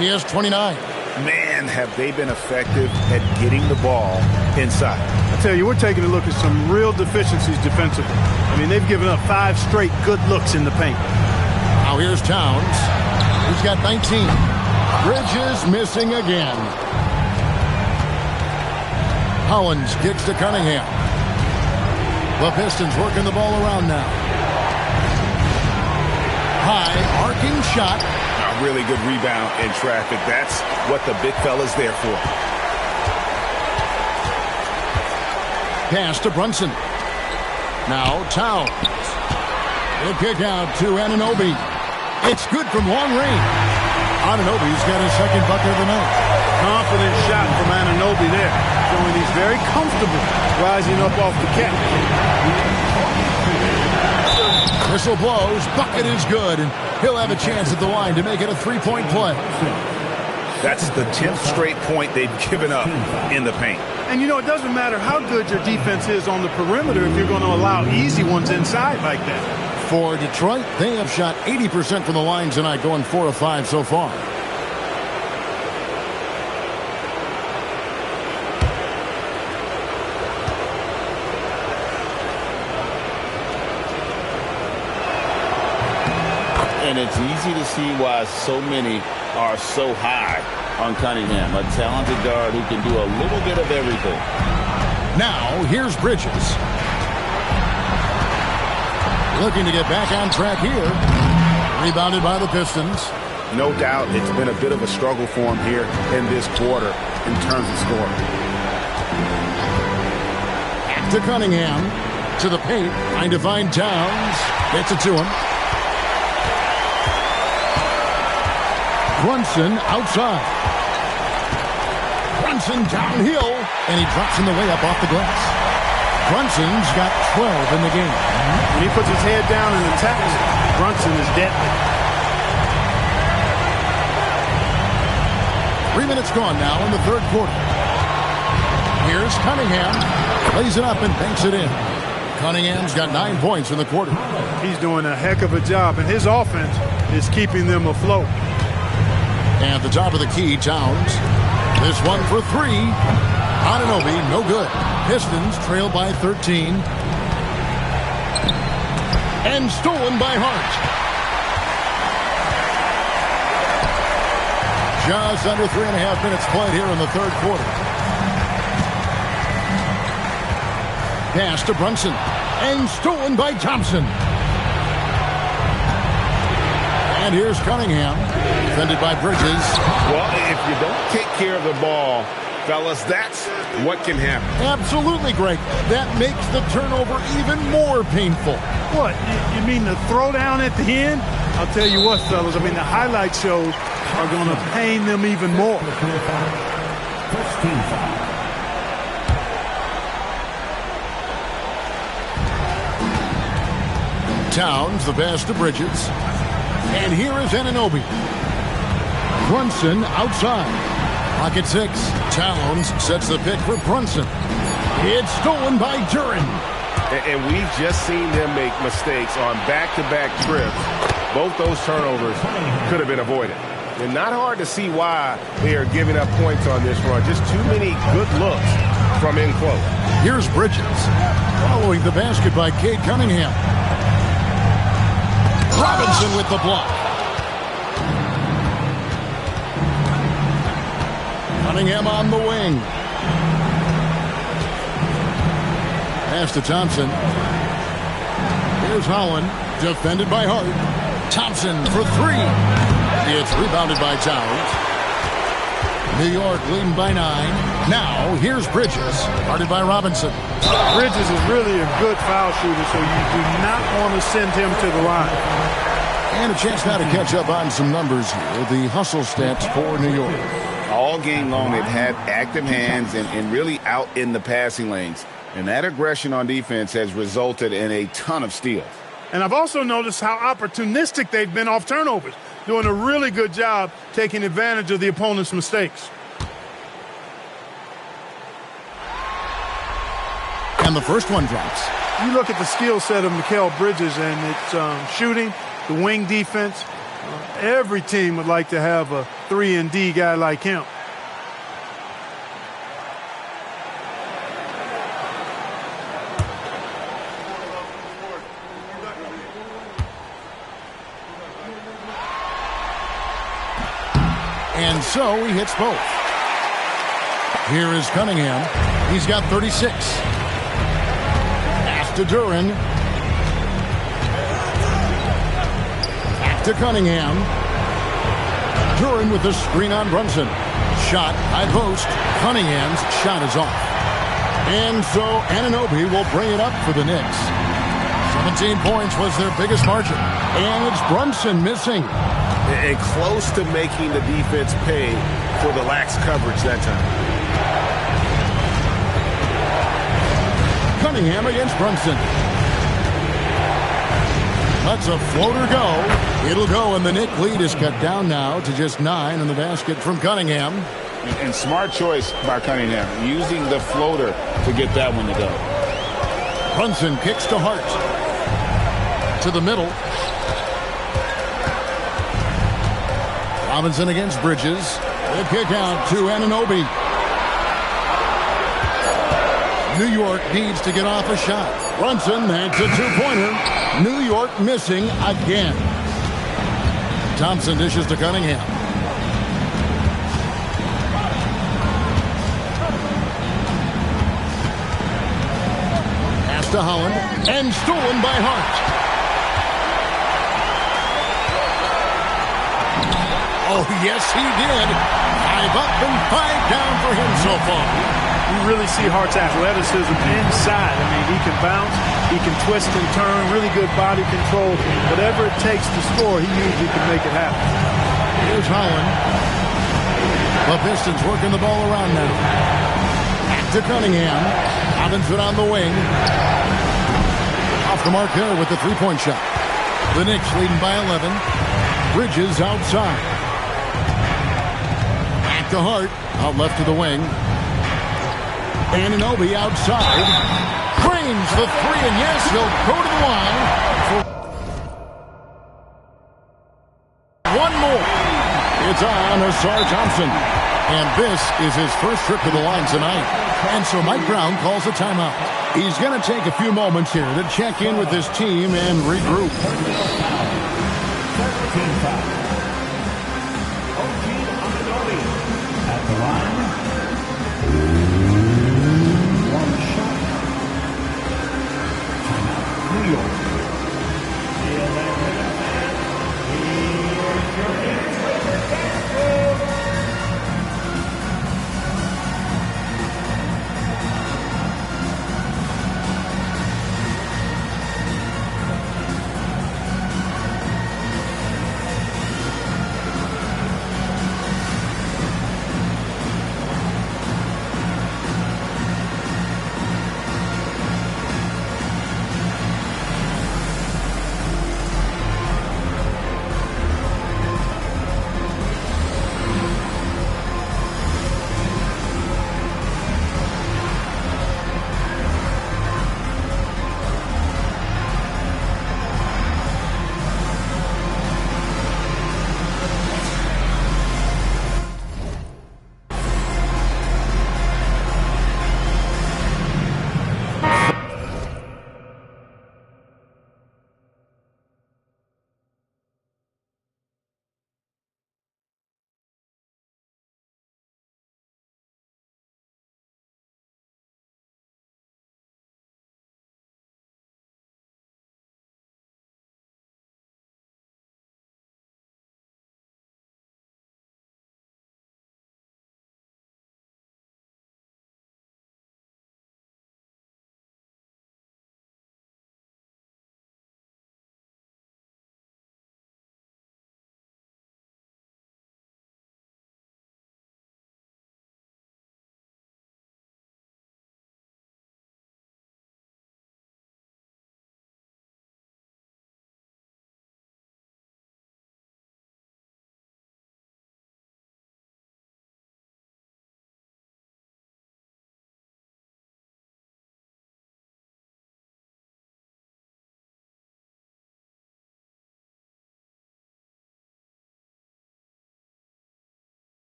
He has 29. Man, have they been effective at getting the ball inside. I tell you, we're taking a look at some real deficiencies defensively. I mean, they've given up 5 straight good looks in the paint. Now here's Towns. He's got 19. Bridges missing again. Hollins kicks to Cunningham. The Pistons working the ball around now. High arcing shot. A really good rebound in traffic. That's what the big fella's there for. Pass to Brunson. Now Towns. The kick out to Anunoby. It's good from long range. Anunoby's got his second bucket of the night. Confident shot from Anunoby there, showing he's very comfortable rising up off the catch. Whistle blows, bucket is good, and he'll have a chance at the line to make it a 3-point play. That's the 10th straight point they've given up in the paint. And you know, it doesn't matter how good your defense is on the perimeter if you're going to allow easy ones inside like that. For Detroit, they have shot 80% from the line tonight, going 4 of 5 so far. And it's easy to see why so many are so high on Cunningham, a talented guard who can do a little bit of everything. Now, here's Bridges. Looking to get back on track here. Rebounded by the Pistons. No doubt it's been a bit of a struggle for him here in this quarter in terms of scoring. Back to Cunningham. To the paint. Trying to find Towns. Gets it to him. Brunson outside. Brunson downhill. And he drops in the way up off the glass. Brunson's got 12 in the game. When he puts his head down and attacks, Brunson is deadly. 3 minutes gone now in the third quarter. Here's Cunningham. Lays it up and banks it in. Cunningham's got 9 points in the quarter. He's doing a heck of a job, and his offense is keeping them afloat. At the top of the key, Towns. This one for 3. Anunoby, no good. Pistons trail by 13. And stolen by Hart. Just under 3.5 minutes played here in the third quarter. Pass to Brunson. And stolen by Thompson. And here's Cunningham. Defended by Bridges. Well, if you don't take care of the ball, fellas, that's what can happen. Absolutely, Greg. That makes the turnover even more painful. What? You mean the throwdown at the end? I'll tell you what, fellas. I mean, the highlight shows are going to pain them even more. Towns, the pass to Bridges. And here is Anunoby. Brunson outside. Pocket 6. Towns sets the pick for Brunson. It's stolen by Duren. And we've just seen them make mistakes on back-to-back trips. Both those turnovers could have been avoided. And not hard to see why they are giving up points on this run. Just too many good looks from in close. Here's Bridges. Following the basket by Cade Cunningham. Robinson with the block. Cunningham on the wing. Pass to Thompson. Here's Holland. Defended by Hart. Thompson for 3. It's rebounded by Towns. New York leading by 9. Now, here's Bridges. Guarded by Robinson. Bridges is really a good foul shooter, so you do not want to send him to the line. And a chance now to catch up on some numbers here. The hustle stats for New York. All game long, they've had active hands and really out in the passing lanes. And that aggression on defense has resulted in a ton of steals. And I've also noticed how opportunistic they've been off turnovers, doing a really good job taking advantage of the opponent's mistakes. And the first one drops. You look at the skill set of Mikal Bridges, and it's shooting, the wing defense. Every team would like to have a 3-and-D guy like him. And so he hits both. Here is Cunningham. He's got 36. Pass to Duren. Back to Cunningham. Duren with the screen on Brunson. Shot, high post. Cunningham's shot is off. And so Anunoby will bring it up for the Knicks. 17 points was their biggest margin. And it's Brunson missing. And close to making the defense pay for the lax coverage that time. Cunningham against Brunson. Lets a floater go. It'll go, and the Knick lead is cut down now to just 9 in the basket from Cunningham. And smart choice by Cunningham, using the floater to get that one to go. Brunson kicks to Hart. To the middle. Robinson against Bridges. The kick out to Anunoby. New York needs to get off a shot. Brunson, that's a 2-pointer. New York missing again. Thompson dishes to Cunningham. Pass to Holland. And stolen by Hart. Oh, yes, he did. 5 up and 5 down for him so far. You really see Hart's athleticism inside. I mean, he can bounce, he can twist and turn, really good body control. Whatever it takes to score, he usually can make it happen. Here's Holland. The Pistons working the ball around now. Back to Cunningham. Robinson on the wing. Off the mark there with the 3-point shot. The Knicks leading by 11. Bridges outside. To Hart, out left to the wing. Anunoby outside. Cranes the 3, and yes, he'll go to the line for one more. It's on Asar Thompson. And this is his first trip to the line tonight. And so Mike Brown calls a timeout. He's going to take a few moments here to check in with his team and regroup. 13-5. At the line, one shot. Timeout, New York. Feel that rhythm, here's your Knicks Lakers dance move.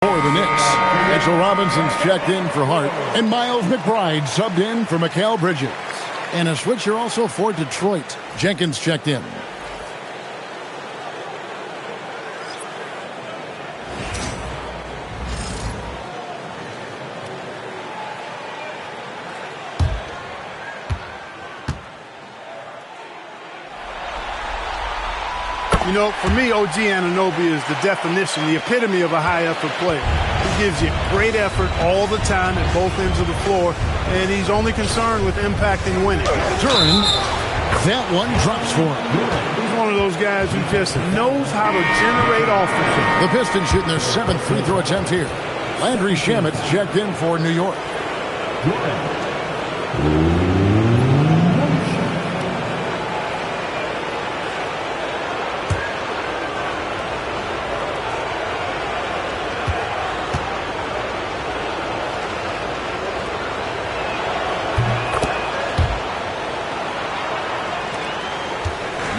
For the Knicks, Mitchell Robinson's checked in for Hart, and Miles McBride subbed in for Mikal Bridges. And a switcher also for Detroit. Jenkins checked in. You know, for me, OG Anunoby is the definition, the epitome of a high-effort player. He gives you great effort all the time at both ends of the floor, and he's only concerned with impacting winning. Duran, that one drops for him. He's one of those guys who just knows how to generate offense. The Pistons shooting their 7th free throw attempt here. Landry Shamet's checked in for New York.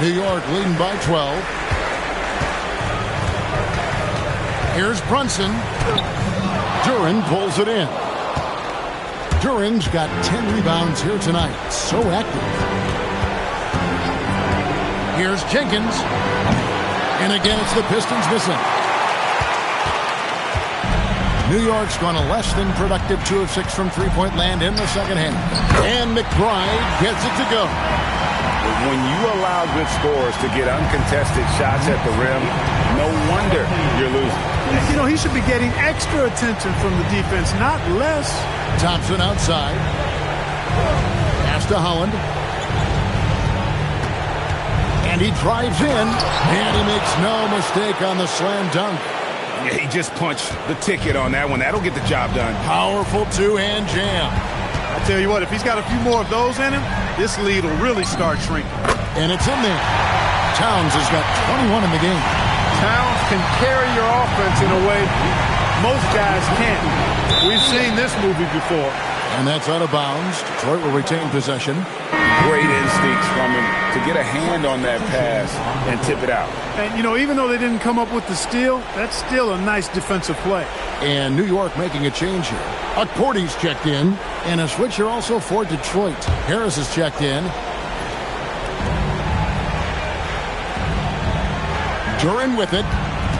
New York leading by 12. Here's Brunson. Duran pulls it in. Duran's got 10 rebounds here tonight. So active. Here's Jenkins. And again, it's the Pistons missing. New York's gone a less than productive 2 of 6 from three-point land in the second half. And McBride gets it to go. When you allow good scorers to get uncontested shots at the rim, no wonder you're losing. You know, he should be getting extra attention from the defense, not less. Thompson outside. Pass to Holland. And he drives in. And he makes no mistake on the slam dunk. Yeah, he just punched the ticket on that one. That'll get the job done. Powerful two-hand jam. I tell you what, if he's got a few more of those in him, this lead will really start shrinking. And it's in there. Towns has got 21 in the game. Towns can carry your offense in a way most guys can't. We've seen this movie before. And that's out of bounds. Detroit will retain possession. Great instincts from him to get a hand on that pass and tip it out. And, you know, even though they didn't come up with the steal, that's still a nice defensive play. And New York making a change here. Porty's checked in. And a switcher also for Detroit. Harris is checked in. Duran with it.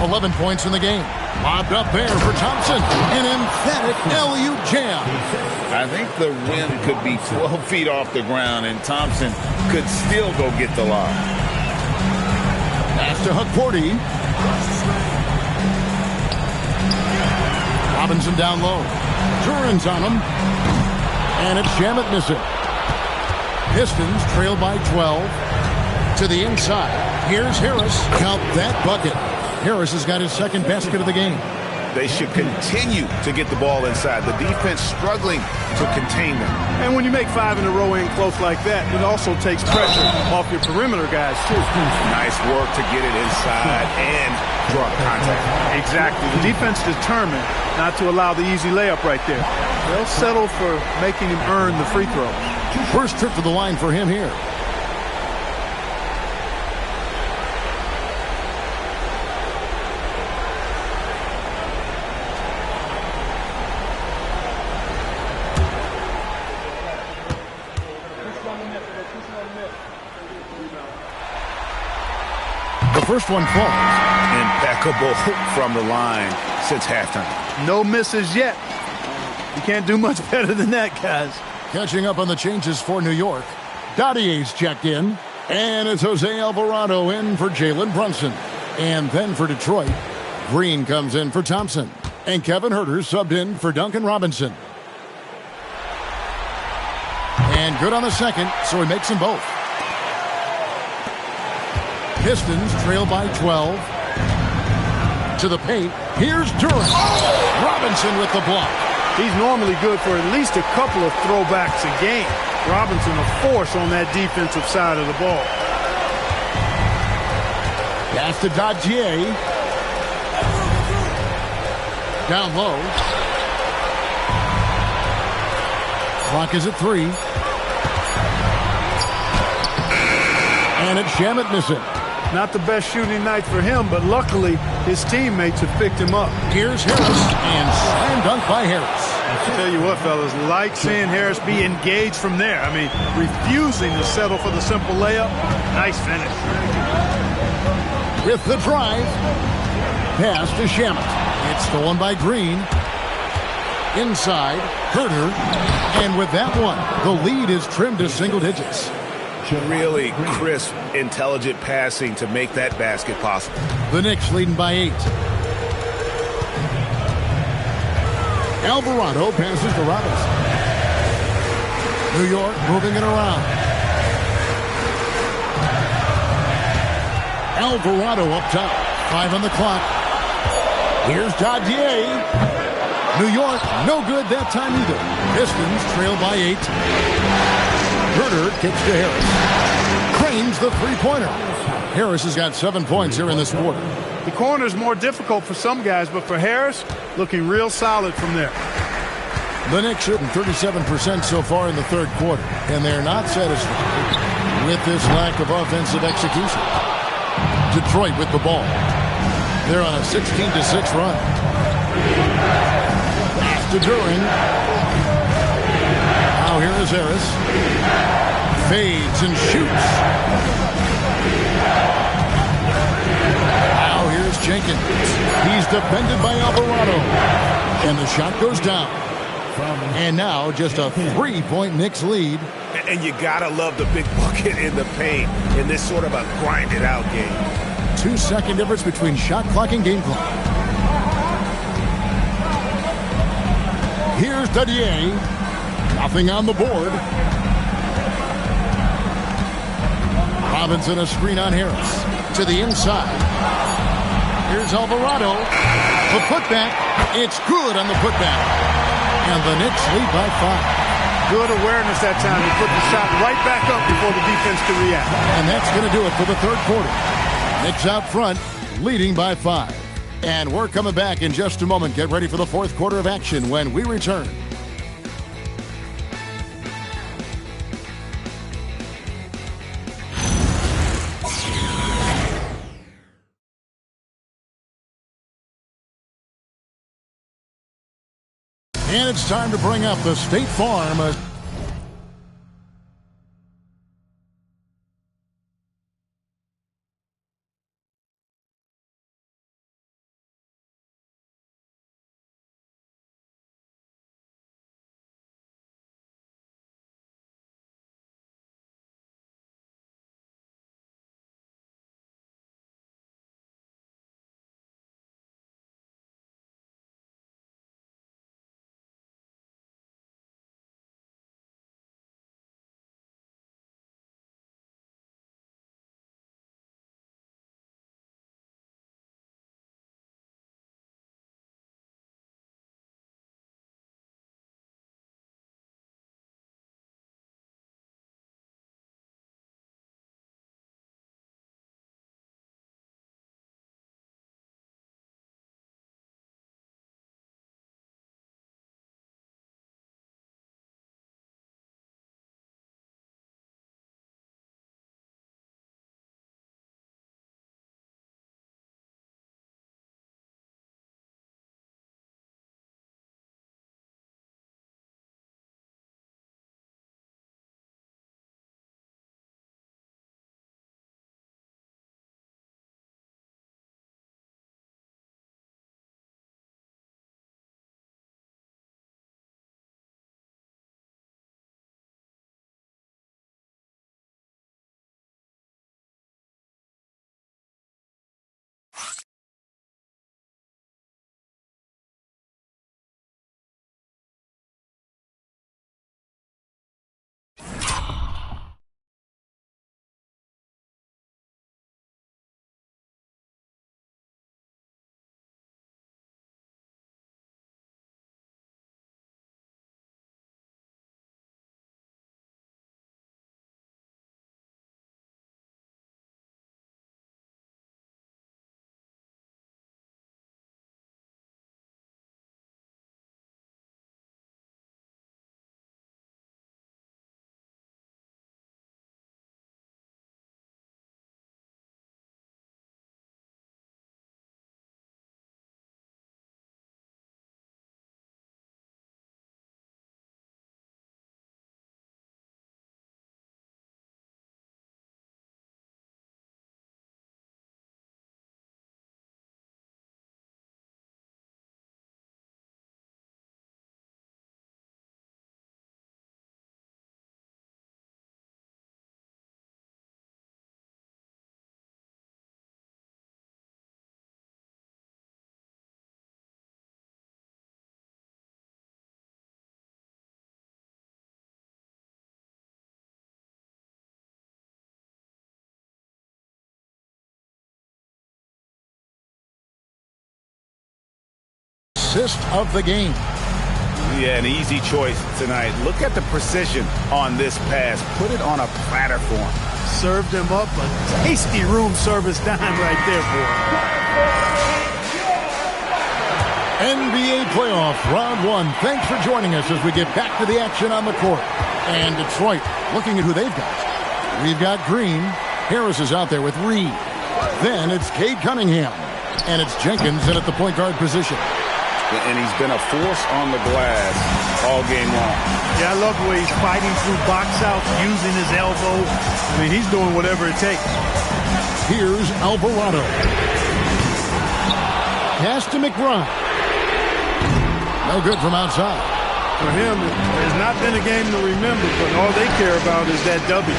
11 points in the game. Lobbed up there for Thompson. An emphatic LU jam. I think the rim could be 12 feet off the ground, and Thompson could still go get the lob. Pass to Porty. Robinson down low. Duran's on him. And it's Shamet missing. Pistons trail by 12. To the inside. Here's Harris. Count that bucket. Harris has got his second basket of the game. They should continue to get the ball inside. The defense struggling to contain them. And when you make 5 in a row in close like that, it also takes pressure off your perimeter guys, too. Nice work to get it inside and draw contact. Exactly. The defense determined not to allow the easy layup right there. They'll settle for making him earn the free throw. First trip to the line for him here. The first one falls. Impeccable from the line since halftime. No misses yet. You can't do much better than that, guys. Catching up on the changes for New York. Dottier's checked in. And it's Jose Alvarado in for Jalen Brunson. And then for Detroit, Green comes in for Thompson. And Kevin Huerter subbed in for Duncan Robinson. And good on the second, so he makes them both. Pistons trail by 12. To the paint. Here's Duran. Robinson with the block. He's normally good for at least a couple of throwbacks a game. Robinson a force on that defensive side of the ball. Pass to Dadier. Down low. Clock is at 3. And it's Shamet missing. Not the best shooting night for him, but luckily his teammates have picked him up. Here's Harris, and slam dunk by Harris. I tell you what, fellas, like seeing Harris be engaged from there. I mean, refusing to settle for the simple layup. Nice finish. With the drive, pass to Shamet. It's stolen by Green. Inside, Herter. And with that one, the lead is trimmed to single digits. Really crisp, intelligent passing to make that basket possible. The Knicks leading by 8. Alvarado passes to Robinson. New York moving it around. Alvarado up top. 5 on the clock. Here's Dadier. New York, no good that time either. Pistons trail by 8. Herter kicks to Harris. Cranes the three-pointer. Harris has got 7 points here in this quarter. The corner's more difficult for some guys, but for Harris, looking real solid from there. The Knicks shooting 37% so far in the third quarter, and they're not satisfied with this lack of offensive execution. Detroit with the ball. They're on a 16-6 run. Pass to Duren. Now here is Harris. Fades and shoots. Now here's Jenkins. He's defended by Alvarado. And the shot goes down. And now just a 3-point Knicks lead. And you gotta love the big bucket in the paint in this sort of a grinded out game. 2-second difference between shot clock and game clock. Here's Dadier. Nothing on the board. Robinson a screen on Harris. To the inside. Here's Alvarado. The putback. It's good on the putback. And the Knicks lead by 5. Good awareness that time to put the shot right back up before the defense can react. And that's going to do it for the third quarter. Knicks out front, leading by 5. And we're coming back in just a moment. Get ready for the fourth quarter of action when we return. And it's time to bring up the State Farm assist of the game. Yeah, an easy choice tonight. Look at the precision on this pass. Put it on a platter for him. Served him up a tasty room service dime right there, boy. NBA playoff round 1. Thanks for joining us as we get back to the action on the court. And Detroit, looking at who they've got. We've got Green. Harris is out there with Reed. Then it's Cade Cunningham. And it's Jenkins in at the point guard position. And he's been a force on the glass all game long. Yeah, I love the way he's fighting through box outs, using his elbows. I mean, he's doing whatever it takes. Here's Alvarado. Pass to McBride. No good from outside. For him, it has not been a game to remember, but all they care about is that W.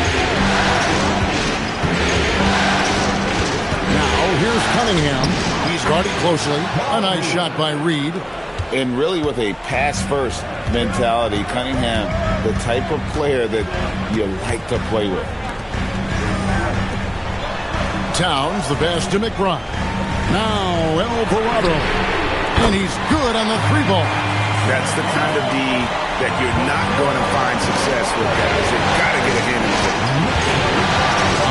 Now, here's Cunningham. He's guarded closely. A nice shot by Reed. And really with a pass-first mentality, Cunningham, the type of player that you like to play with. Towns, the pass to McBride. Now, Alvarado. And he's good on the 3-ball. That's the kind of D that you're not going to find success with, guys. You've got to get a hand in it.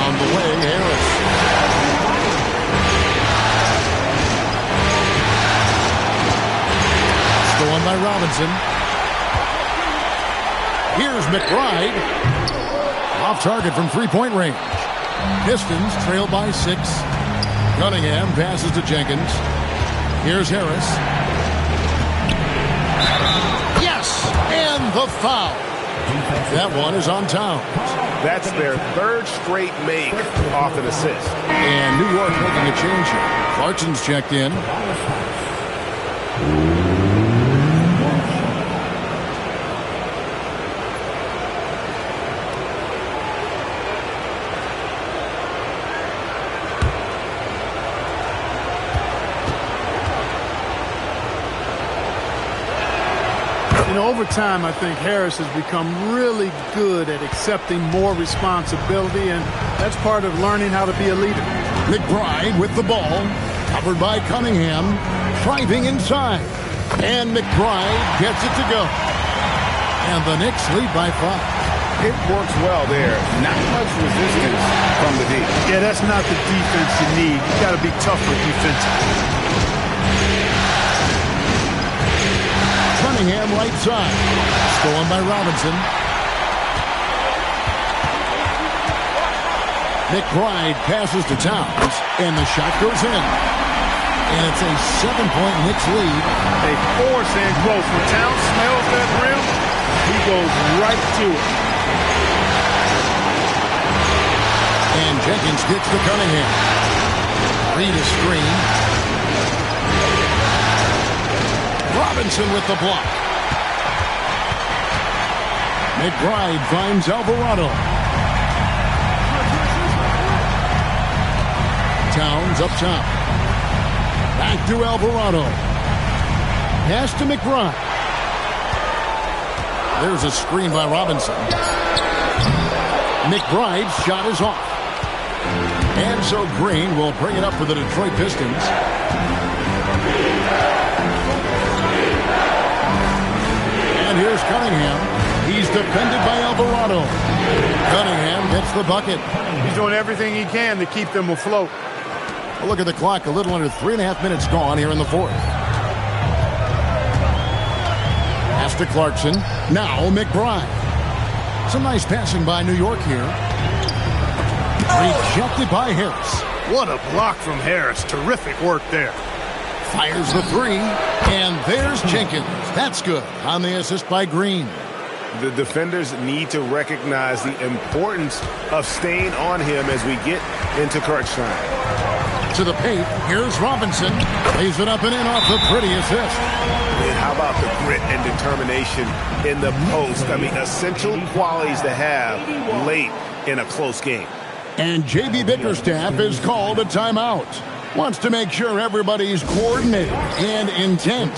On the way, Harris. Stolen by Robinson. Here's McBride. Off target from 3-point range. Pistons trail by 6. Cunningham passes to Jenkins. Here's Harris. Yes! And the foul. That one is on Towns. That's their 3rd straight make off an assist. And New York making a change here. Clarkson's checked in. Over time, I think Harris has become really good at accepting more responsibility, and that's part of learning how to be a leader. McBride with the ball, covered by Cunningham, driving inside. And McBride gets it to go. And the Knicks lead by 5. It works well there. Not much resistance from the D. Yeah, that's not the defense you need. You've got to be tougher defensively. Cunningham right side. Stolen by Robinson. McBride passes to Towns, and the shot goes in. And it's a 7-point Knicks lead. They force and growth. When Towns smells that rim, he goes right to it. And Jenkins gets to Cunningham. Reed a screen. Robinson with the block. McBride finds Alvarado. Towns up top. Back to Alvarado. Pass to McBride. There's a screen by Robinson. McBride's shot is off. And so Green will bring it up for the Detroit Pistons. And here's Cunningham. He's defended by Alvarado. Cunningham gets the bucket. He's doing everything he can to keep them afloat. A look at the clock. A little under 3.5 minutes gone here in the 4th. Pass to Clarkson. Now McBride. Some nice passing by New York here. Rejected by Harris. What a block from Harris. Terrific work there. Fires the 3. And there's Jenkins. That's good on the assist by Green. The defenders need to recognize the importance of staying on him as we get into crunch time. To the paint, here's Robinson. Lays it up and in off the pretty assist. And how about the grit and determination in the post? I mean, essential qualities to have late in a close game. And J.B. Bickerstaff has called a timeout. Wants to make sure everybody's coordinated and intent.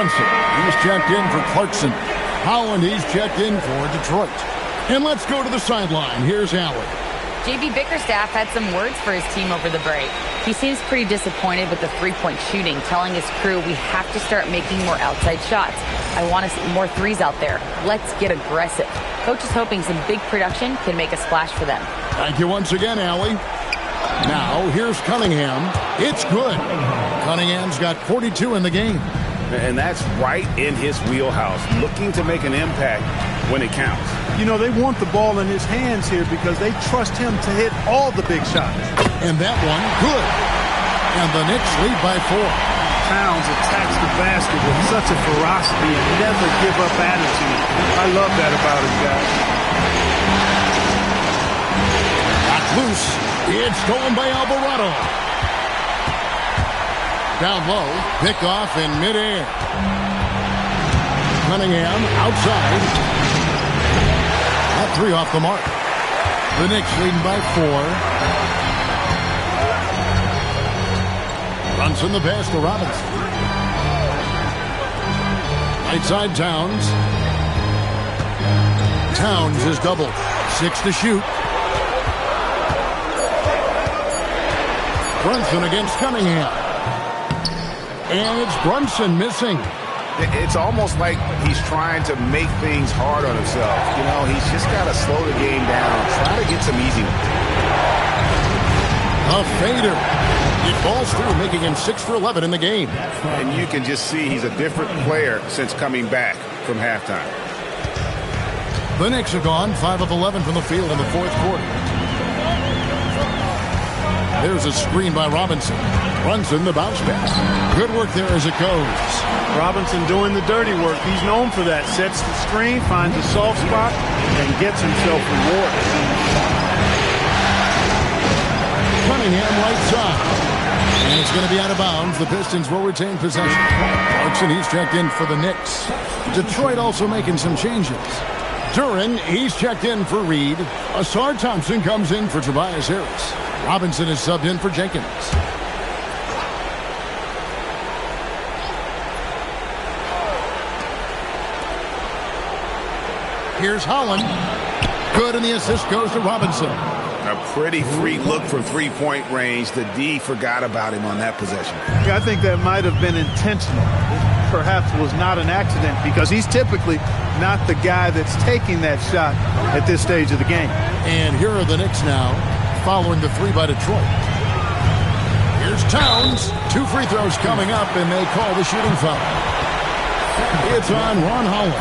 Brunson. He's checked in for Clarkson. Holland, he's checked in for Detroit. And let's go to the sideline. Here's Allen. JB Bickerstaff had some words for his team over the break. He seems pretty disappointed with the three-point shooting, telling his crew we have to start making more outside shots. I want to see more threes out there. Let's get aggressive. Coach is hoping some big production can make a splash for them. Thank you once again, Allie. Now, here's Cunningham. It's good. Cunningham's got 42 in the game. And that's right in his wheelhouse, looking to make an impact when it counts. You know, they want the ball in his hands here because they trust him to hit all the big shots. And that one, good. And the Knicks lead by 4. Towns attacks the basket with such a ferocity and never give up attitude. I love that about him, guys. Got loose. It's stolen by Alvarado. Down low, pick off in midair. Cunningham outside. That 3 off the mark. The Knicks leading by 4. Brunson the pass to Robinson. Right side Towns. Towns is doubled. 6 to shoot. Brunson against Cunningham. And it's Brunson missing. It's almost like he's trying to make things hard on himself. You know, he's just got to slow the game down, try to get some easy ones. A fader. It falls through, making him 6 for 11 in the game. And you can just see he's a different player since coming back from halftime. The Knicks are gone 5 of 11 from the field in the fourth quarter. There's a screen by Robinson. Brunson the bounce pass. Good work there as it goes. Robinson doing the dirty work. He's known for that. Sets the screen, finds a soft spot, and gets himself rewards. Cunningham right side. And it's going to be out of bounds. The Pistons will retain possession. Clarkson, he's checked in for the Knicks. Detroit also making some changes. Duran, he's checked in for Reed. Asar Thompson comes in for Tobias Harris. Robinson is subbed in for Jenkins. Here's Holland. Good, and the assist goes to Robinson. A pretty free look from three-point range. The D forgot about him on that possession. Yeah, I think that might have been intentional. It perhaps was not an accident because he's typically not the guy that's taking that shot at this stage of the game. And here are the Knicks now, following the 3 by Detroit. Here's Towns. 2 free throws coming up, and they call the shooting foul. It's on Ron Holland.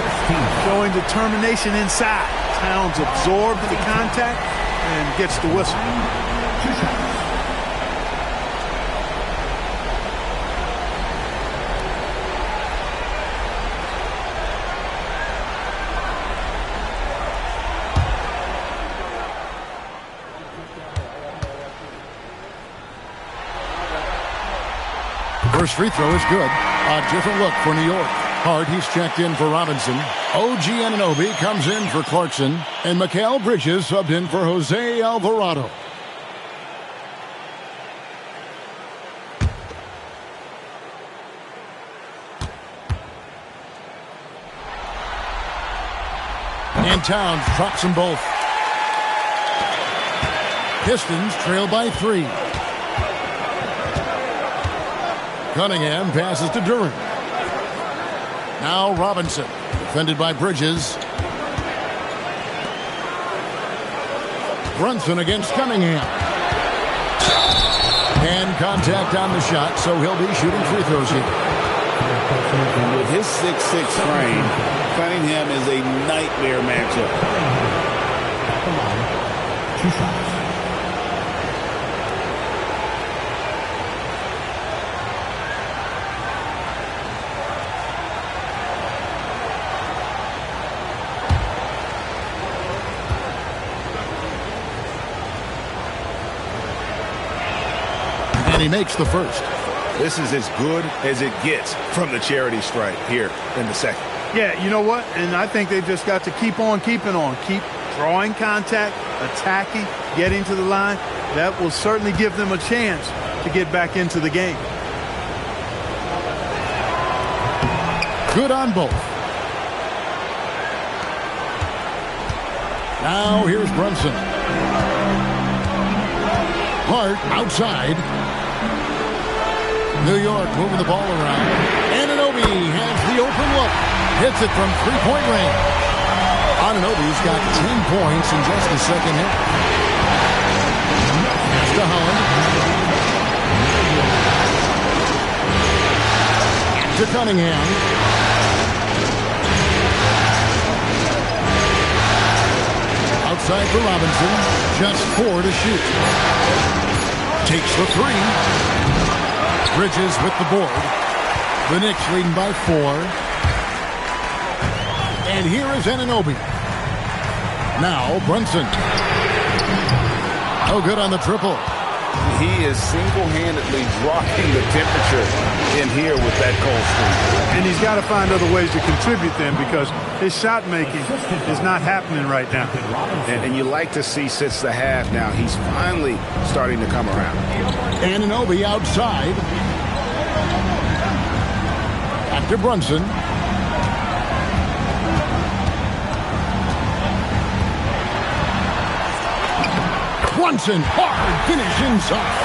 Showing determination inside. Towns absorbs the contact and gets the whistle. First free throw is good. A different look for New York. Hart, he's checked in for Robinson. OG Anunoby comes in for Clarkson. And Mikal Bridges subbed in for Jose Alvarado. And Towns drops them both. Pistons trail by 3. Cunningham passes to Duran. Now Robinson, defended by Bridges. Brunson against Cunningham. And contact on the shot, so he'll be shooting free throws here. With his 6'6" frame, Cunningham is a nightmare matchup. Come on, 2 shots. And he makes the first. This is as good as it gets from the charity stripe here in the second. Yeah, you know what? And I think they've just got to keep on keeping on. Keep drawing contact, attacking, getting to the line. That will certainly give them a chance to get back into the game. Good on both. Now here's Brunson. Hart outside. New York moving the ball around. Anunoby has the open look. Hits it from three-point range. Anunoby's got 10 points in just the second half. Pass to Holland. To Cunningham. Outside for Robinson. Just 4 to shoot. Takes the 3. Bridges with the board. The Knicks leading by 4. And here is Anunoby. Now Brunson. No good on the triple. He is single-handedly dropping the temperature in here with that cold streak. And he's got to find other ways to contribute then, because his shot making is not happening right now. And you like to see since the half now, he's finally starting to come around. Anunoby outside. Back to Brunson. Brunson, hard finish inside.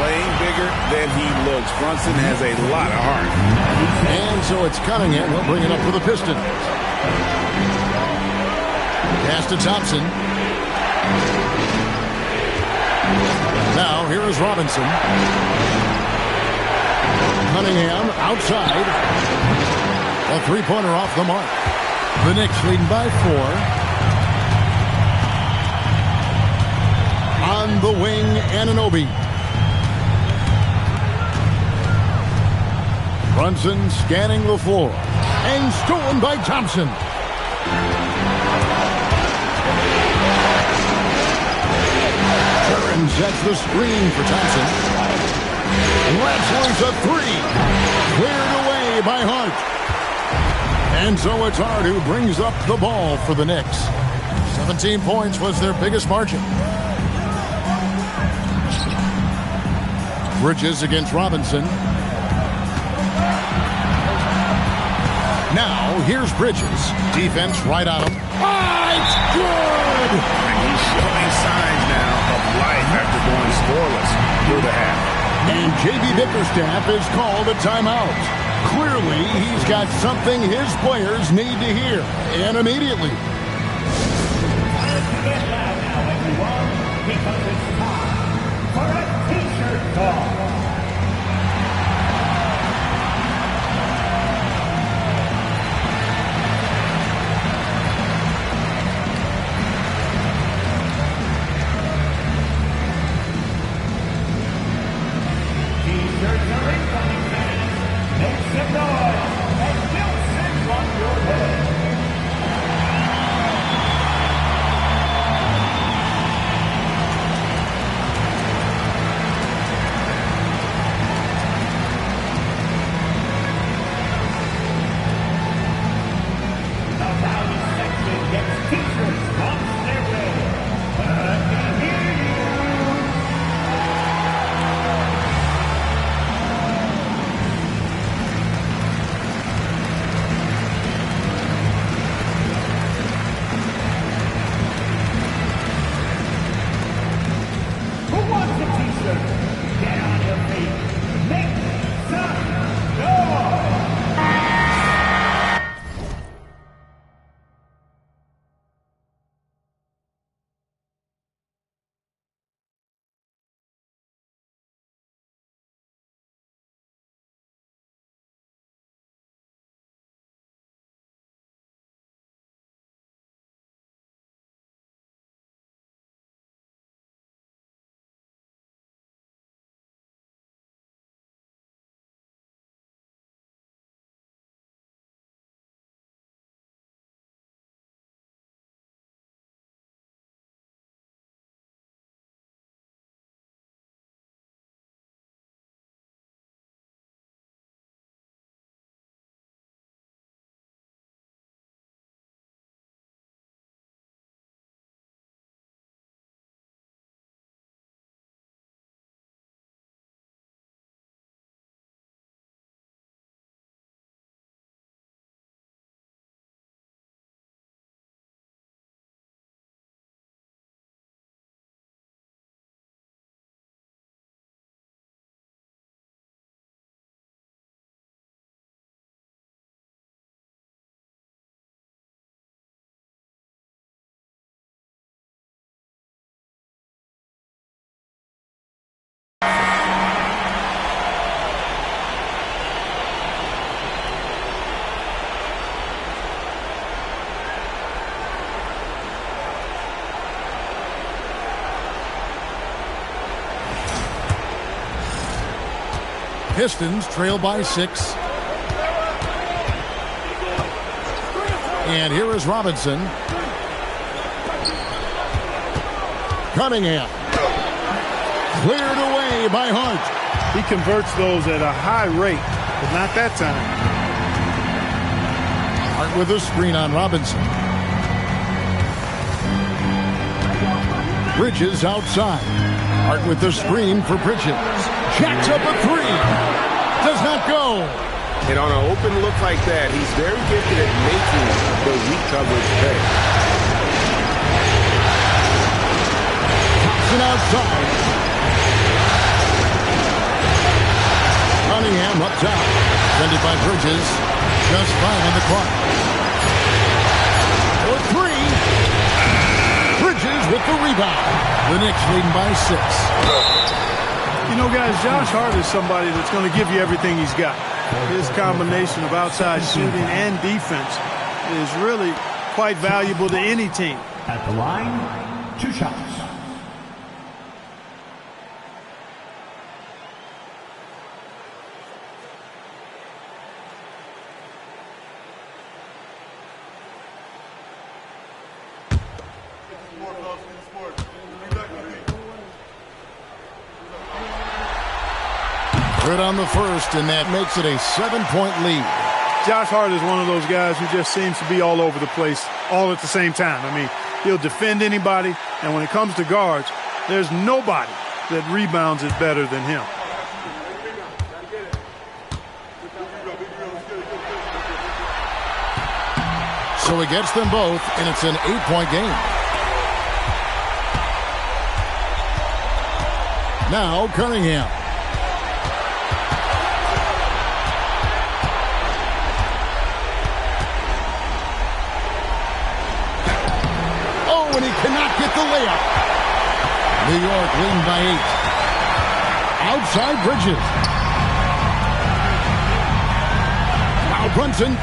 Playing bigger than he looks. Brunson has a lot of heart. And so it's Cunningham. He'll bring it up for the Pistons. Pass to Thompson. Now here is Robinson. Cunningham outside. A three-pointer off the mark. The Knicks leading by 4. On the wing, Anunoby. Brunson scanning the floor. And stolen by Thompson. Curran sets the screen for Thompson. Lets loose a 3. Cleared away by Hart. And so it's Hart who brings up the ball for the Knicks. 17 points was their biggest margin. Bridges against Robinson. Now, here's Bridges. Defense right on him. It's good! And he's showing signs now of life after going scoreless through the half. And J.B. Bickerstaff is called a timeout. Clearly, he's got something his players need to hear. And immediately. Let's get loud now, everyone, because it's time for a t-shirt talk. T-shirts are incoming, fans. Make some noise and we'll sing on your head. Pistons trail by 6. And here is Robinson. Cunningham. Cleared away by Hart. He converts those at a high rate, but not that time. Hart with a screen on Robinson. Bridges outside. Hart with the screen for Bridges. Jacks up a 3. Does not go. And on an open look like that, he's very gifted at making the weak coverage pay. Thompson outside. Cunningham up top. Defended by Bridges. Just 5 on the clock. For 3. Bridges with the rebound. The Knicks leading by 6. You know, guys, Josh Hart is somebody that's going to give you everything he's got. His combination of outside shooting and defense is really quite valuable to any team. At the line, 2 shots. Good on the first, and that makes it a 7-point lead. Josh Hart is one of those guys who just seems to be all over the place all at the same time. I mean, he'll defend anybody, and when it comes to guards, there's nobody that rebounds it better than him. So he gets them both, and it's an 8-point game. Now Cunningham. And he cannot get the layup. New York leading by 8. Outside Bridges. Now Brunson.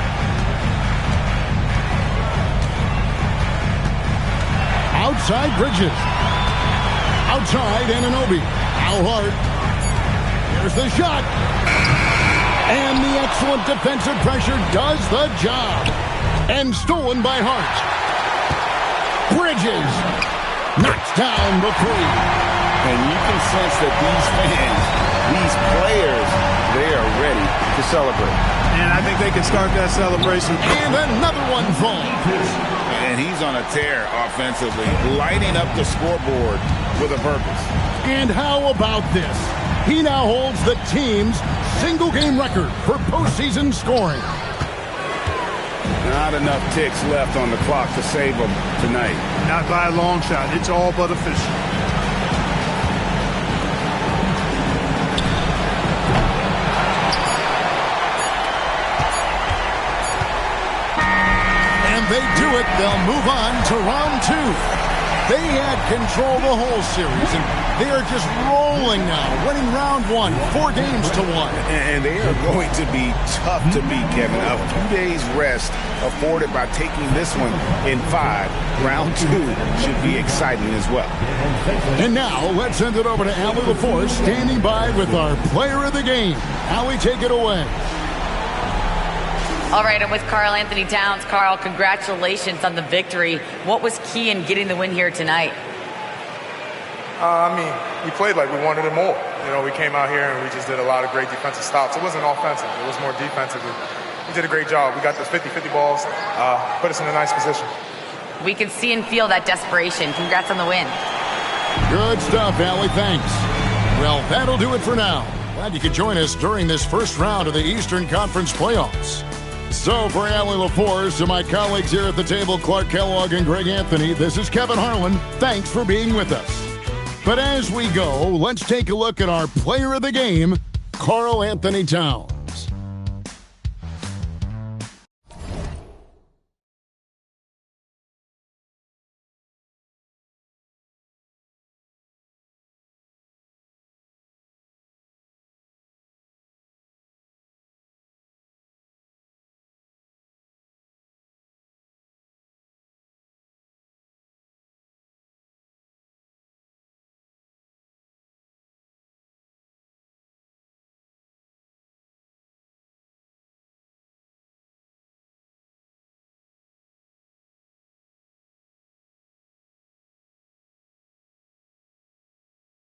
Outside Bridges. Outside Anunoby. Now Hart. Here's the shot. And the excellent defensive pressure does the job. And stolen by Hart. Bridges knocks down the 3. And you can sense that these fans, these players, they are ready to celebrate. And I think they can start that celebration. And another one falls. And he's on a tear offensively, lighting up the scoreboard with a purpose. And how about this? He now holds the team's single-game record for postseason scoring. Not enough ticks left on the clock to save them tonight. Not by a long shot. It's all but official. And they do it. They'll move on to round 2. They had control the whole series, and they are just rolling now, winning round 1, 4 games to 1. And they are going to be tough to beat, Kevin. A few days rest afforded by taking this one in 5. Round 2 should be exciting as well. And now let's send it over to Allie LaForce, standing by with our player of the game. Allie, take it away. All right, I'm with Karl Anthony Towns. Karl, congratulations on the victory. What was key in getting the win here tonight? We played like we wanted it more. You know, we came out here and we just did a lot of great defensive stops. It wasn't offensive. It was more defensive. We did a great job. We got those 50-50 balls, put us in a nice position. We can see and feel that desperation. Congrats on the win. Good stuff, Allie. Thanks. Well, that'll do it for now. Glad you could join us during this first round of the Eastern Conference playoffs. So for Allie LaForce and my colleagues here at the table, Clark Kellogg and Greg Anthony, this is Kevin Harlan. Thanks for being with us. But as we go, let's take a look at our player of the game, Karl Anthony Towns.